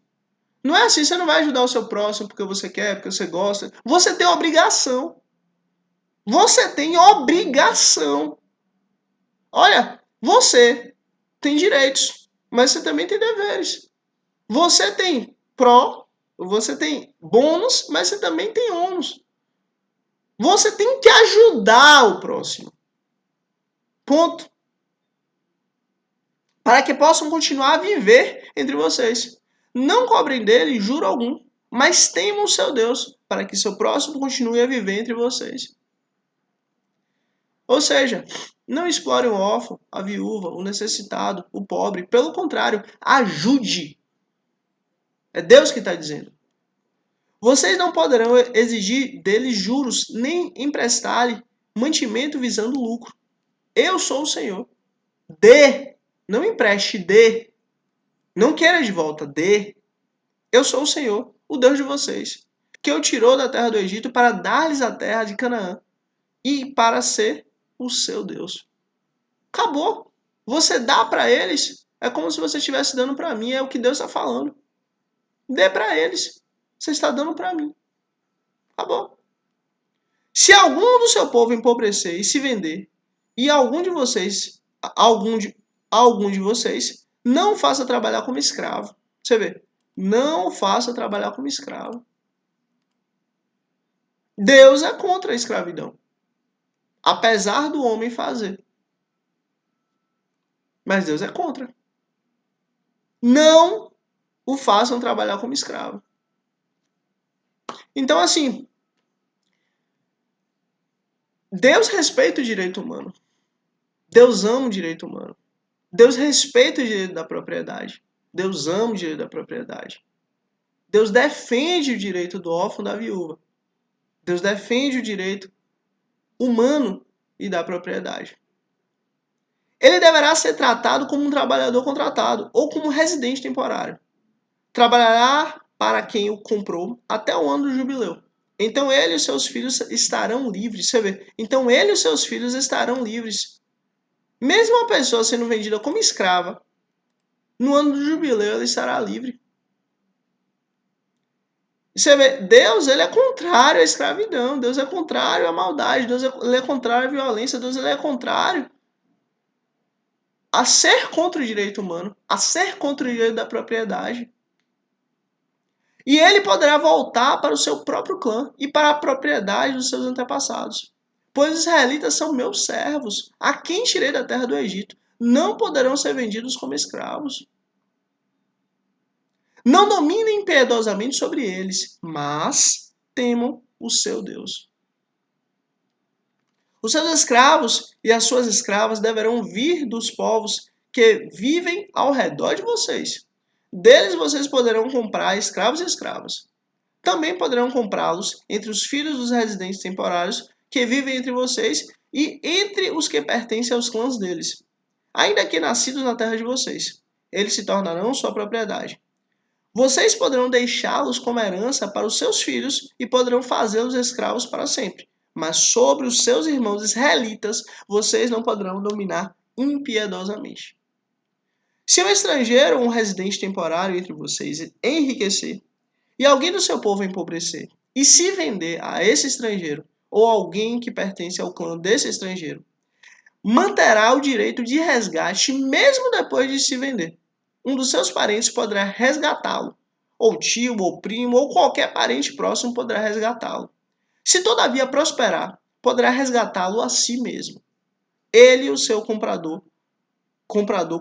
Não é assim, você não vai ajudar o seu próximo porque você quer, porque você gosta. Você tem obrigação. Você tem obrigação. Olha, você tem direitos, mas você também tem deveres. Você tem você tem bônus, mas você também tem ônus. Você tem que ajudar o próximo. Ponto. Para que possam continuar a viver entre vocês. Não cobrem dele juro algum, mas temam o seu Deus, para que seu próximo continue a viver entre vocês. Ou seja, não explore o órfão, a viúva, o necessitado, o pobre. Pelo contrário, ajude. É Deus que está dizendo. Vocês não poderão exigir dele juros, nem emprestar-lhe mantimento visando lucro. Eu sou o Senhor. Dê, não empreste, dê. Não queira de volta, dê. Eu sou o Senhor, o Deus de vocês, que o tirou da terra do Egito para dar-lhes a terra de Canaã e para ser o seu Deus. Acabou. Você dá para eles, é como se você estivesse dando para mim, é o que Deus está falando. Dê para eles. Você está dando para mim. Acabou. Se algum do seu povo empobrecer e se vender, e algum de vocês, algum de vocês, não faça trabalhar como escravo. Você vê, não faça trabalhar como escravo. Deus é contra a escravidão, apesar do homem fazer. Mas Deus é contra. Não o façam trabalhar como escravo. Então, assim, Deus respeita o direito humano. Deus ama o direito humano. Deus respeita o direito da propriedade. Deus ama o direito da propriedade. Deus defende o direito do órfão e da viúva. Deus defende o direito humano e da propriedade. Ele deverá ser tratado como um trabalhador contratado ou como residente temporário. Trabalhará para quem o comprou até o ano do jubileu. Então ele e os seus filhos estarão livres. Você vê? Então ele e os seus filhos estarão livres. Mesmo a pessoa sendo vendida como escrava, no ano do jubileu ela estará livre. Você vê, Deus ele é contrário à escravidão, Deus é contrário à maldade, Deus ele é contrário à violência, Deus ele é contrário a ser contra o direito humano, a ser contra o direito da propriedade. E ele poderá voltar para o seu próprio clã e para a propriedade dos seus antepassados. Pois os israelitas são meus servos, a quem tirei da terra do Egito. Não poderão ser vendidos como escravos. Não dominem impiedosamente sobre eles, mas temam o seu Deus. Os seus escravos e as suas escravas deverão vir dos povos que vivem ao redor de vocês. Deles vocês poderão comprar escravos e escravas. Também poderão comprá-los entre os filhos dos residentes temporários que vivem entre vocês e entre os que pertencem aos clãs deles, ainda que nascidos na terra de vocês. Eles se tornarão sua propriedade. Vocês poderão deixá-los como herança para os seus filhos e poderão fazê-los escravos para sempre. Mas sobre os seus irmãos israelitas, vocês não poderão dominar impiedosamente. Se um estrangeiro ou um residente temporário entre vocês enriquecer, e alguém do seu povo empobrecer, e se vender a esse estrangeiro, ou alguém que pertence ao clã desse estrangeiro, manterá o direito de resgate mesmo depois de se vender. Um dos seus parentes poderá resgatá-lo, ou tio, ou primo, ou qualquer parente próximo poderá resgatá-lo. Se todavia prosperar, poderá resgatá-lo a si mesmo. Ele e o seu comprador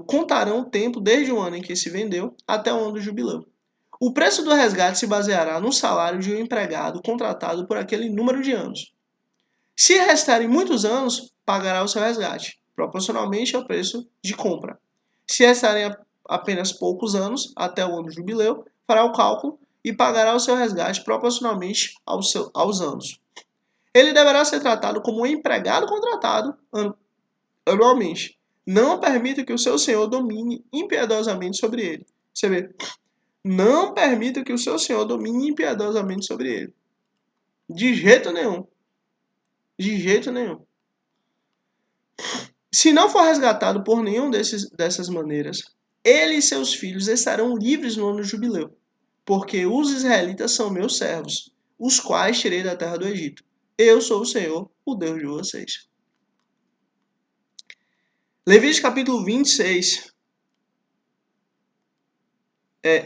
contarão o tempo desde o ano em que se vendeu até o ano do jubileu. O preço do resgate se baseará no salário de um empregado contratado por aquele número de anos. Se restarem muitos anos, pagará o seu resgate, proporcionalmente ao preço de compra. Se restarem apenas poucos anos, até o ano do jubileu, fará o cálculo e pagará o seu resgate proporcionalmente aos anos. Ele deverá ser tratado como um empregado contratado anualmente. Não permita que o seu senhor domine impiedosamente sobre ele. Você vê, Não permita que o seu Senhor domine impiedosamente sobre ele. De jeito nenhum. De jeito nenhum. Se não for resgatado por nenhum dessas maneiras, ele e seus filhos estarão livres no ano do jubileu, porque os israelitas são meus servos, os quais tirei da terra do Egito. Eu sou o Senhor, o Deus de vocês. Levítico capítulo 26.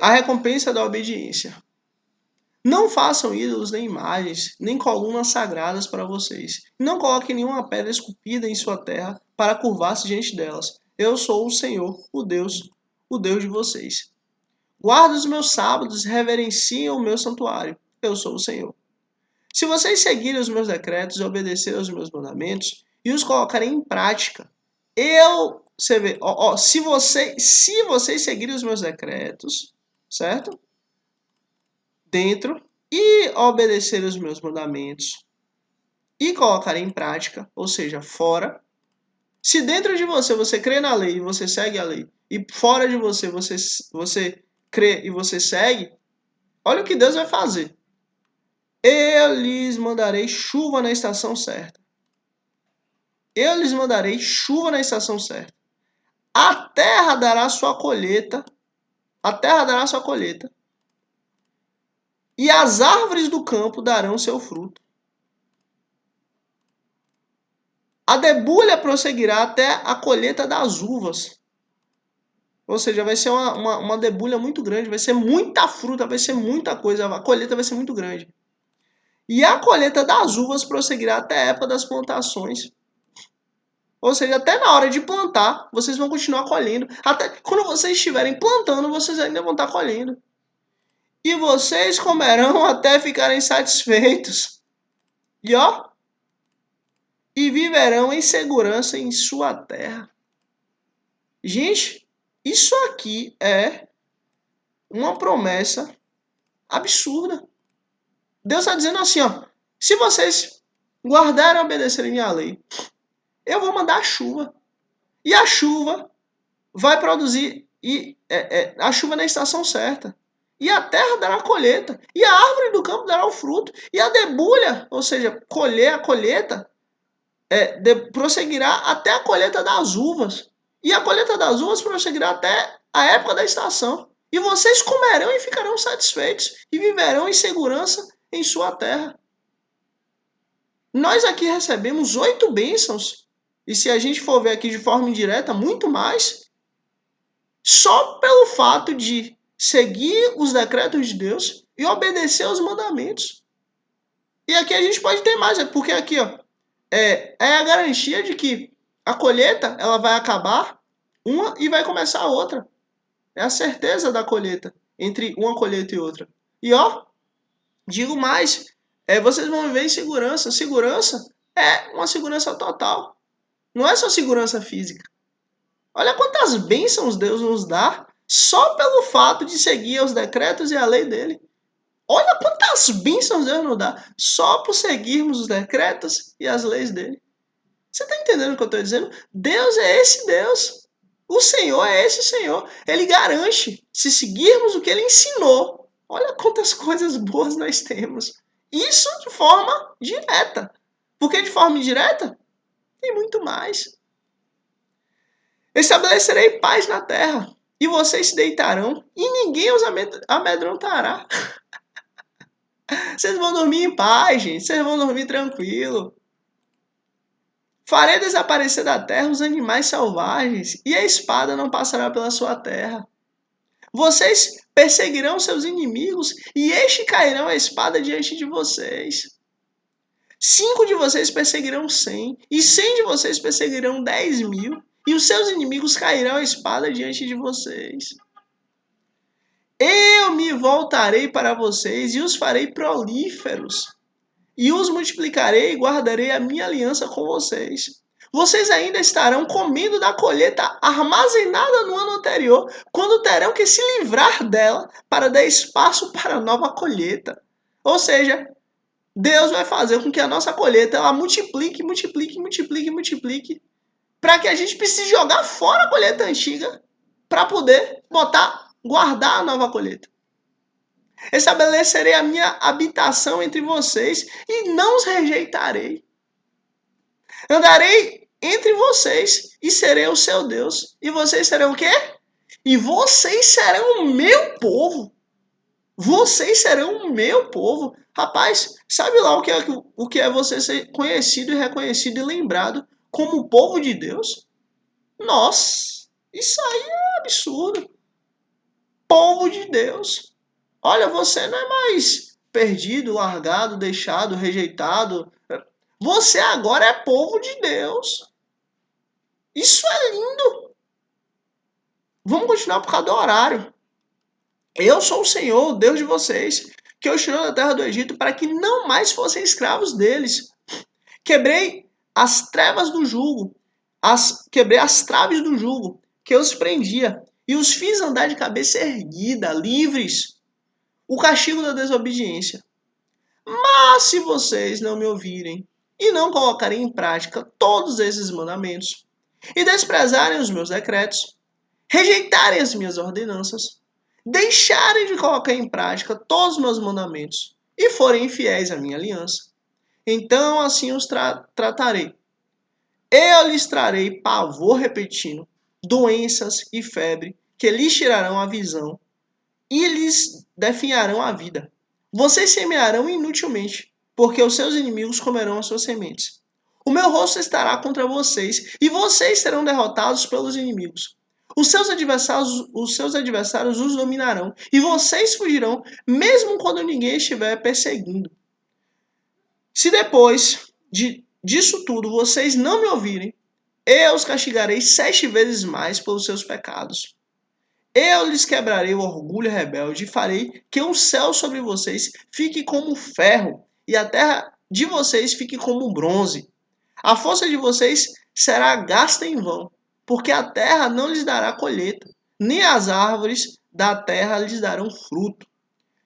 A recompensa da obediência. Não façam ídolos nem imagens, nem colunas sagradas para vocês. Não coloquem nenhuma pedra esculpida em sua terra para curvar-se diante delas. Eu sou o Senhor, o Deus de vocês. Guardem os meus sábados e reverenciem o meu santuário. Eu sou o Senhor. Se vocês seguirem os meus decretos e obedecerem aos meus mandamentos e os colocarem em prática, você vê, se vocês seguirem os meus decretos, certo? Dentro e obedecer os meus mandamentos e colocar em prática, ou seja, fora. Se dentro de você crê na lei e você segue a lei, e fora de você crê e você segue, olha o que Deus vai fazer. Eu lhes mandarei chuva na estação certa. Eu lhes mandarei chuva na estação certa. A terra dará sua colheita. A terra dará sua colheita. E as árvores do campo darão seu fruto. A debulha prosseguirá até a colheita das uvas. Ou seja, vai ser uma debulha muito grande, vai ser muita fruta, vai ser muita coisa, a colheita vai ser muito grande. E a colheita das uvas prosseguirá até a época das plantações. Ou seja, até na hora de plantar, vocês vão continuar colhendo. Até quando vocês estiverem plantando, vocês ainda vão estar colhendo. E vocês comerão até ficarem satisfeitos. E viverão em segurança em sua terra. Gente, isso aqui é uma promessa absurda. Deus está dizendo assim, se vocês guardarem e obedecerem minha lei, eu vou mandar a chuva. E a chuva vai produzir a chuva na estação certa. E a terra dará a colheita. E a árvore do campo dará o fruto. E a debulha, ou seja, a colheita, prosseguirá até a colheita das uvas. E a colheita das uvas prosseguirá até a época da estação. E vocês comerão e ficarão satisfeitos. E viverão em segurança em sua terra. Nós aqui recebemos 8 bênçãos. E se a gente for ver aqui de forma indireta, muito mais. Só pelo fato de seguir os decretos de Deus e obedecer aos mandamentos. E aqui a gente pode ter mais, porque aqui é a garantia de que a colheita ela vai acabar uma e vai começar a outra. É a certeza da colheita entre uma colheita e outra. E digo mais, vocês vão viver em segurança. Segurança é uma segurança total. Não é só segurança física. Olha quantas bênçãos Deus nos dá só pelo fato de seguir os decretos e a lei dele. Olha quantas bênçãos Deus nos dá só por seguirmos os decretos e as leis dele. Você está entendendo o que eu estou dizendo? Deus é esse Deus. O Senhor é esse Senhor. Ele garante, se seguirmos o que ele ensinou, olha quantas coisas boas nós temos. Isso de forma direta. Porque de forma indireta, tem muito mais. Estabelecerei paz na terra, e vocês se deitarão, e ninguém os amedrontará. Vocês vão dormir em paz, gente. Vocês vão dormir tranquilo. Farei desaparecer da terra os animais selvagens, e a espada não passará pela sua terra. Vocês perseguirão seus inimigos, e estes cairão a espada diante de vocês. 5 de vocês perseguirão 100, e 100 de vocês perseguirão 10.000, e os seus inimigos cairão a espada diante de vocês. Eu me voltarei para vocês e os farei prolíferos, e os multiplicarei e guardarei a minha aliança com vocês. Vocês ainda estarão comendo da colheita armazenada no ano anterior, quando terão que se livrar dela para dar espaço para a nova colheita. Ou seja, Deus vai fazer com que a nossa colheita ela multiplique, para que a gente precise jogar fora a colheita antiga para poder guardar a nova colheita. Estabelecerei a minha habitação entre vocês e não os rejeitarei. Andarei entre vocês e serei o seu Deus. E vocês serão o quê? E vocês serão o meu povo. Vocês serão o meu povo. Rapaz, sabe lá o que é você ser conhecido e reconhecido e lembrado como o povo de Deus? Nossa, isso aí é absurdo. Povo de Deus. Olha, você não é mais perdido, largado, deixado, rejeitado. Você agora é povo de Deus. Isso é lindo. Vamos continuar por causa do horário. Eu sou o Senhor, o Deus de vocês, que os tirou da terra do Egito para que não mais fossem escravos deles. Quebrei as trevas do jugo, quebrei as traves do jugo que os prendia e os fiz andar de cabeça erguida, livres. O castigo da desobediência. Mas se vocês não me ouvirem e não colocarem em prática todos esses mandamentos e desprezarem os meus decretos, rejeitarem as minhas ordenanças, deixarem de colocar em prática todos os meus mandamentos e forem infiéis à minha aliança, então assim os tratarei. Eu lhes trarei pavor repentino, doenças e febre, que lhes tirarão a visão e lhes definharão a vida. Vocês semearão inutilmente, porque os seus inimigos comerão as suas sementes. O meu rosto estará contra vocês, e vocês serão derrotados pelos inimigos. Os seus adversários os dominarão, e vocês fugirão, mesmo quando ninguém estiver perseguindo. Se depois disso tudo vocês não me ouvirem, eu os castigarei 7 vezes mais pelos seus pecados. Eu lhes quebrarei o orgulho rebelde e farei que o céu sobre vocês fique como ferro e a terra de vocês fique como bronze. A força de vocês será gasta em vão, porque a terra não lhes dará colheita, nem as árvores da terra lhes darão fruto.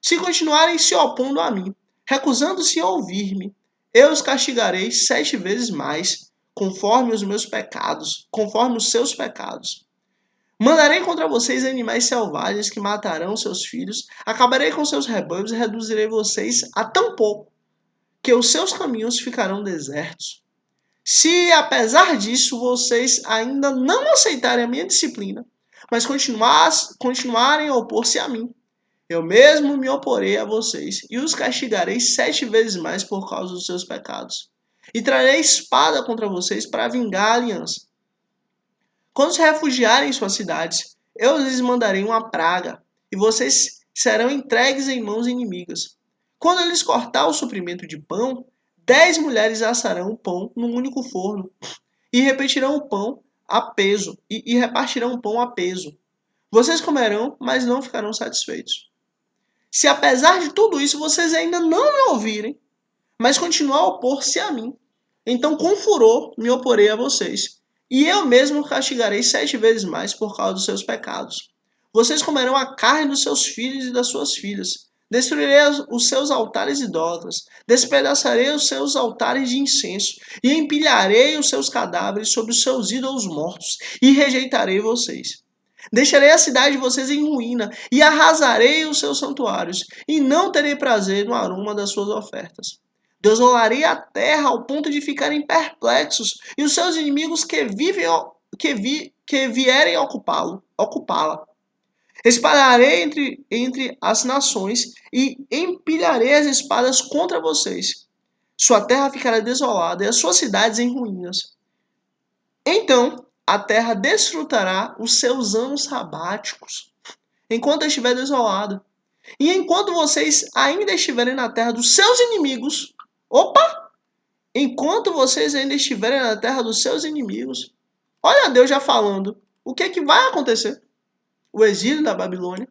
Se continuarem se opondo a mim, recusando-se a ouvir-me, eu os castigarei 7 vezes mais, conforme os meus pecados, conforme os seus pecados. Mandarei contra vocês animais selvagens que matarão seus filhos, acabarei com seus rebanhos e reduzirei vocês a tão pouco que os seus caminhos ficarão desertos. Se, apesar disso, vocês ainda não aceitarem a minha disciplina, mas continuarem a opor-se a mim, eu mesmo me oporei a vocês e os castigarei 7 vezes mais por causa dos seus pecados. E trarei espada contra vocês para vingar a aliança. Quando se refugiarem em suas cidades, eu lhes mandarei uma praga, e vocês serão entregues em mãos inimigas. Quando eu lhes cortar o suprimento de pão, 10 mulheres assarão o pão num único forno, e repetirão o pão a peso, e repartirão o pão a peso. Vocês comerão, mas não ficarão satisfeitos. Se apesar de tudo isso vocês ainda não me ouvirem, mas continuar a opor-se a mim, então com furor me oporei a vocês, e eu mesmo castigarei 7 vezes mais por causa dos seus pecados. Vocês comerão a carne dos seus filhos e das suas filhas. Destruirei os seus altares idólatras, despedaçarei os seus altares de incenso, e empilharei os seus cadáveres sobre os seus ídolos mortos, e rejeitarei vocês. Deixarei a cidade de vocês em ruína, e arrasarei os seus santuários, e não terei prazer no aroma das suas ofertas. Desolarei a terra ao ponto de ficarem perplexos, e os seus inimigos que vierem ocupá-la. Espalharei entre as nações e empilharei as espadas contra vocês. Sua terra ficará desolada e as suas cidades em ruínas. Então a terra desfrutará os seus anos sabáticos, enquanto estiver desolada. E enquanto vocês ainda estiverem na terra dos seus inimigos, opa! Enquanto vocês ainda estiverem na terra dos seus inimigos, olha Deus já falando o que é que vai acontecer. O exílio da Babilônia.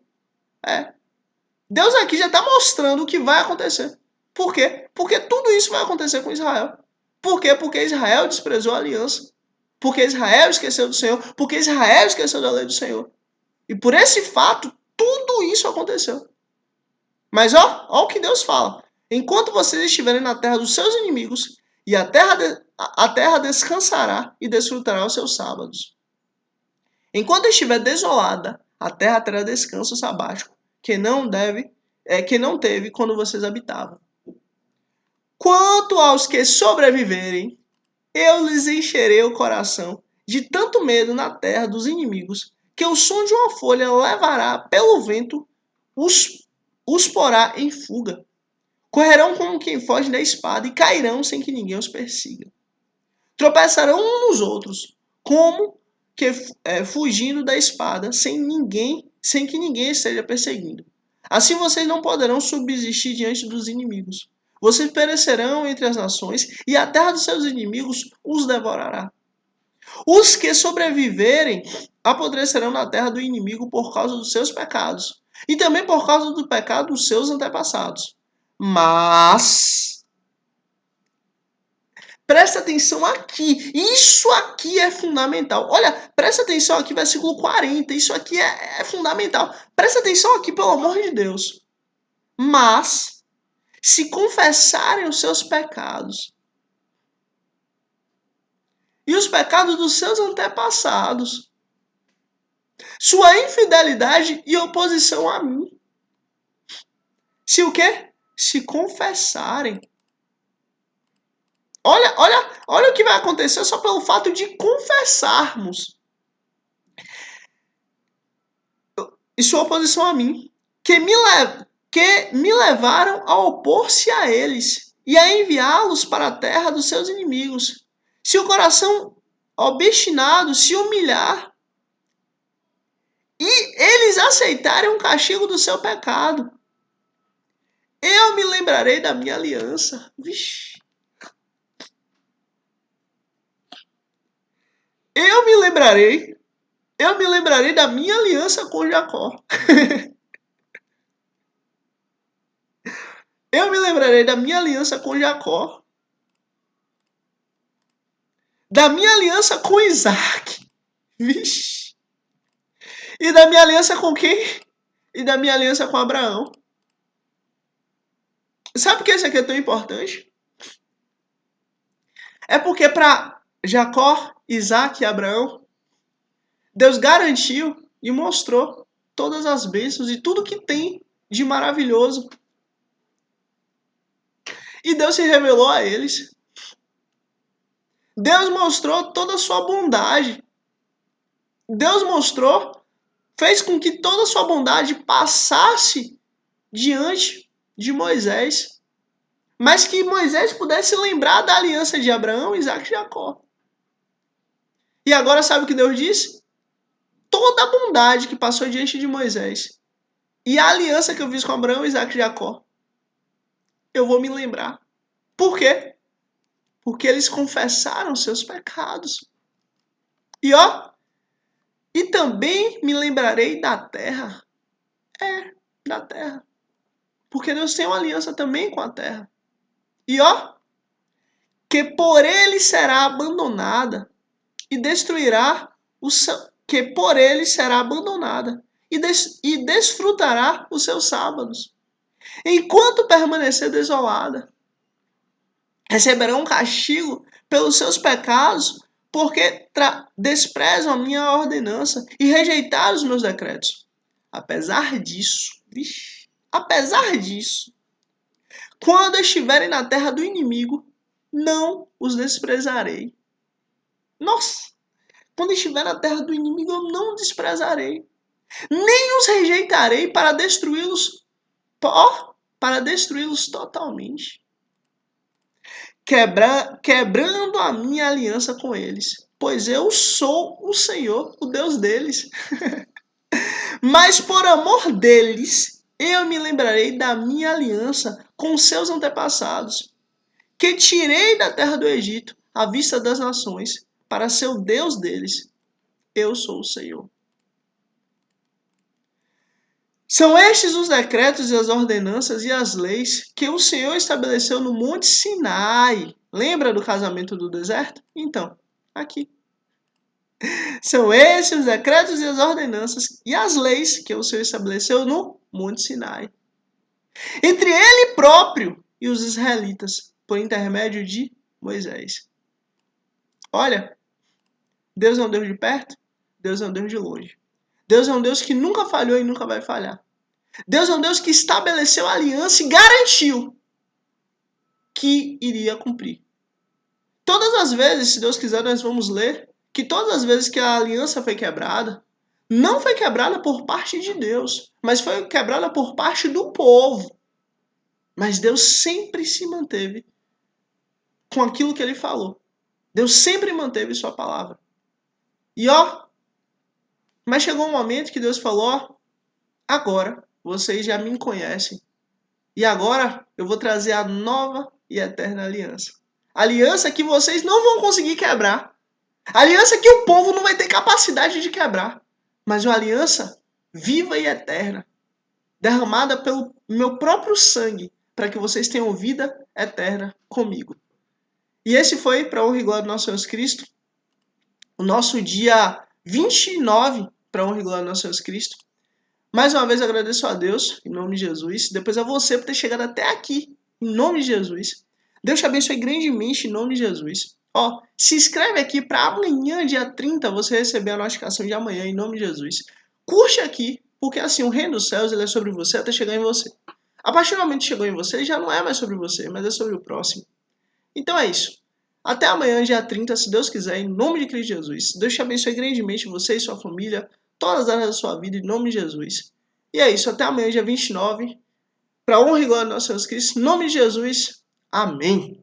Deus aqui já está mostrando o que vai acontecer. Por quê? Porque tudo isso vai acontecer com Israel. Por quê? Porque Israel desprezou a aliança. Porque Israel esqueceu do Senhor. Porque Israel esqueceu da lei do Senhor. E por esse fato, tudo isso aconteceu. Mas ó o que Deus fala. Enquanto vocês estiverem na terra dos seus inimigos, e a terra descansará e desfrutará os seus sábados. Enquanto estiver desolada, a terra terá descanso sabático, que não deve que não teve quando vocês habitavam. Quanto aos que sobreviverem, eu lhes encherei o coração de tanto medo na terra dos inimigos, que o som de uma folha levará pelo vento, os porá em fuga. Correrão como quem foge da espada e cairão sem que ninguém os persiga. Tropeçarão uns nos outros, como que fugindo da espada, sem que ninguém esteja perseguindo. Assim vocês não poderão subsistir diante dos inimigos. Vocês perecerão entre as nações, e a terra dos seus inimigos os devorará. Os que sobreviverem apodrecerão na terra do inimigo por causa dos seus pecados, e também por causa do pecado dos seus antepassados. Mas presta atenção aqui. Isso aqui é fundamental. Olha, presta atenção aqui, versículo 40. Isso aqui é fundamental. Presta atenção aqui, pelo amor de Deus. Mas, se confessarem os seus pecados e os pecados dos seus antepassados, sua infidelidade e oposição a mim. Se o quê? Se confessarem. Olha o que vai acontecer só pelo fato de confessarmos. E sua oposição a mim, que me levaram a opor-se a eles e a enviá-los para a terra dos seus inimigos. Se o coração obstinado se humilhar e eles aceitarem o castigo do seu pecado, eu me lembrarei da minha aliança. Vixe. Eu me lembrarei da minha aliança com Jacó. Eu me lembrarei da minha aliança com Jacó. Da minha aliança com Isaac. Vixe. E da minha aliança com quem? E da minha aliança com Abraão. Sabe por que isso aqui é tão importante? É porque para Jacó, Isaac e Abraão, Deus garantiu e mostrou todas as bênçãos e tudo que tem de maravilhoso. E Deus se revelou a eles. Deus mostrou toda a sua bondade. Deus mostrou, fez com que toda a sua bondade passasse diante de Moisés. Mas que Moisés pudesse lembrar da aliança de Abraão, Isaac e Jacó. E agora sabe o que Deus disse? Toda a bondade que passou diante de Moisés e a aliança que eu fiz com Abraão, Isaac e Jacó, eu vou me lembrar. Por quê? Porque eles confessaram seus pecados. E também me lembrarei da terra. Da terra. Porque Deus tem uma aliança também com a terra. Que por ele será abandonada e destruirá que por ele será abandonada e desfrutará os seus sábados. Enquanto permanecer desolada, receberão um castigo pelos seus pecados, porque desprezam a minha ordenança e rejeitaram os meus decretos. Apesar disso, quando estiverem na terra do inimigo, não os desprezarei. Nossa! Quando estiver na terra do inimigo, eu não desprezarei. Nem os rejeitarei para destruí-los totalmente. Quebrando a minha aliança com eles. Pois eu sou o Senhor, o Deus deles. Mas por amor deles, eu me lembrarei da minha aliança com seus antepassados, que tirei da terra do Egito, à vista das nações, para ser o Deus deles. Eu sou o Senhor. São estes os decretos e as ordenanças e as leis que o Senhor estabeleceu no Monte Sinai. Lembra do casamento do deserto? Então, aqui. São estes os decretos e as ordenanças e as leis que o Senhor estabeleceu no Monte Sinai. Entre ele próprio e os israelitas, por intermédio de Moisés. Olha, Deus é um Deus de perto, Deus é um Deus de longe. Deus é um Deus que nunca falhou e nunca vai falhar. Deus é um Deus que estabeleceu a aliança e garantiu que iria cumprir. Todas as vezes, se Deus quiser, nós vamos ler que todas as vezes que a aliança foi quebrada, não foi quebrada por parte de Deus, mas foi quebrada por parte do povo. Mas Deus sempre se manteve com aquilo que ele falou. Deus sempre manteve sua palavra. E mas chegou um momento que Deus falou, agora vocês já me conhecem. E agora eu vou trazer a nova e eterna aliança. Aliança que vocês não vão conseguir quebrar. Aliança que o povo não vai ter capacidade de quebrar. Mas uma aliança viva e eterna, derramada pelo meu próprio sangue, para que vocês tenham vida eterna comigo. E esse foi, para a honra e glória do nosso Senhor Cristo, o nosso dia 29, para a honra e glória do nosso Senhor Cristo. Mais uma vez agradeço a Deus, em nome de Jesus. Depois a você por ter chegado até aqui, em nome de Jesus. Deus te abençoe grandemente, em nome de Jesus. Se inscreve aqui para amanhã, dia 30, você receber a notificação de amanhã, em nome de Jesus. Curte aqui, porque assim, o reino dos céus ele é sobre você até chegar em você. A partir do momento que chegou em você, ele já não é mais sobre você, mas é sobre o próximo. Então é isso. Até amanhã, dia 30, se Deus quiser, em nome de Cristo Jesus. Deus te abençoe grandemente, você e sua família, todas as áreas da sua vida, em nome de Jesus. E é isso, até amanhã, dia 29, para honra e glória do nosso Senhor Cristo, em nome de Jesus. Amém.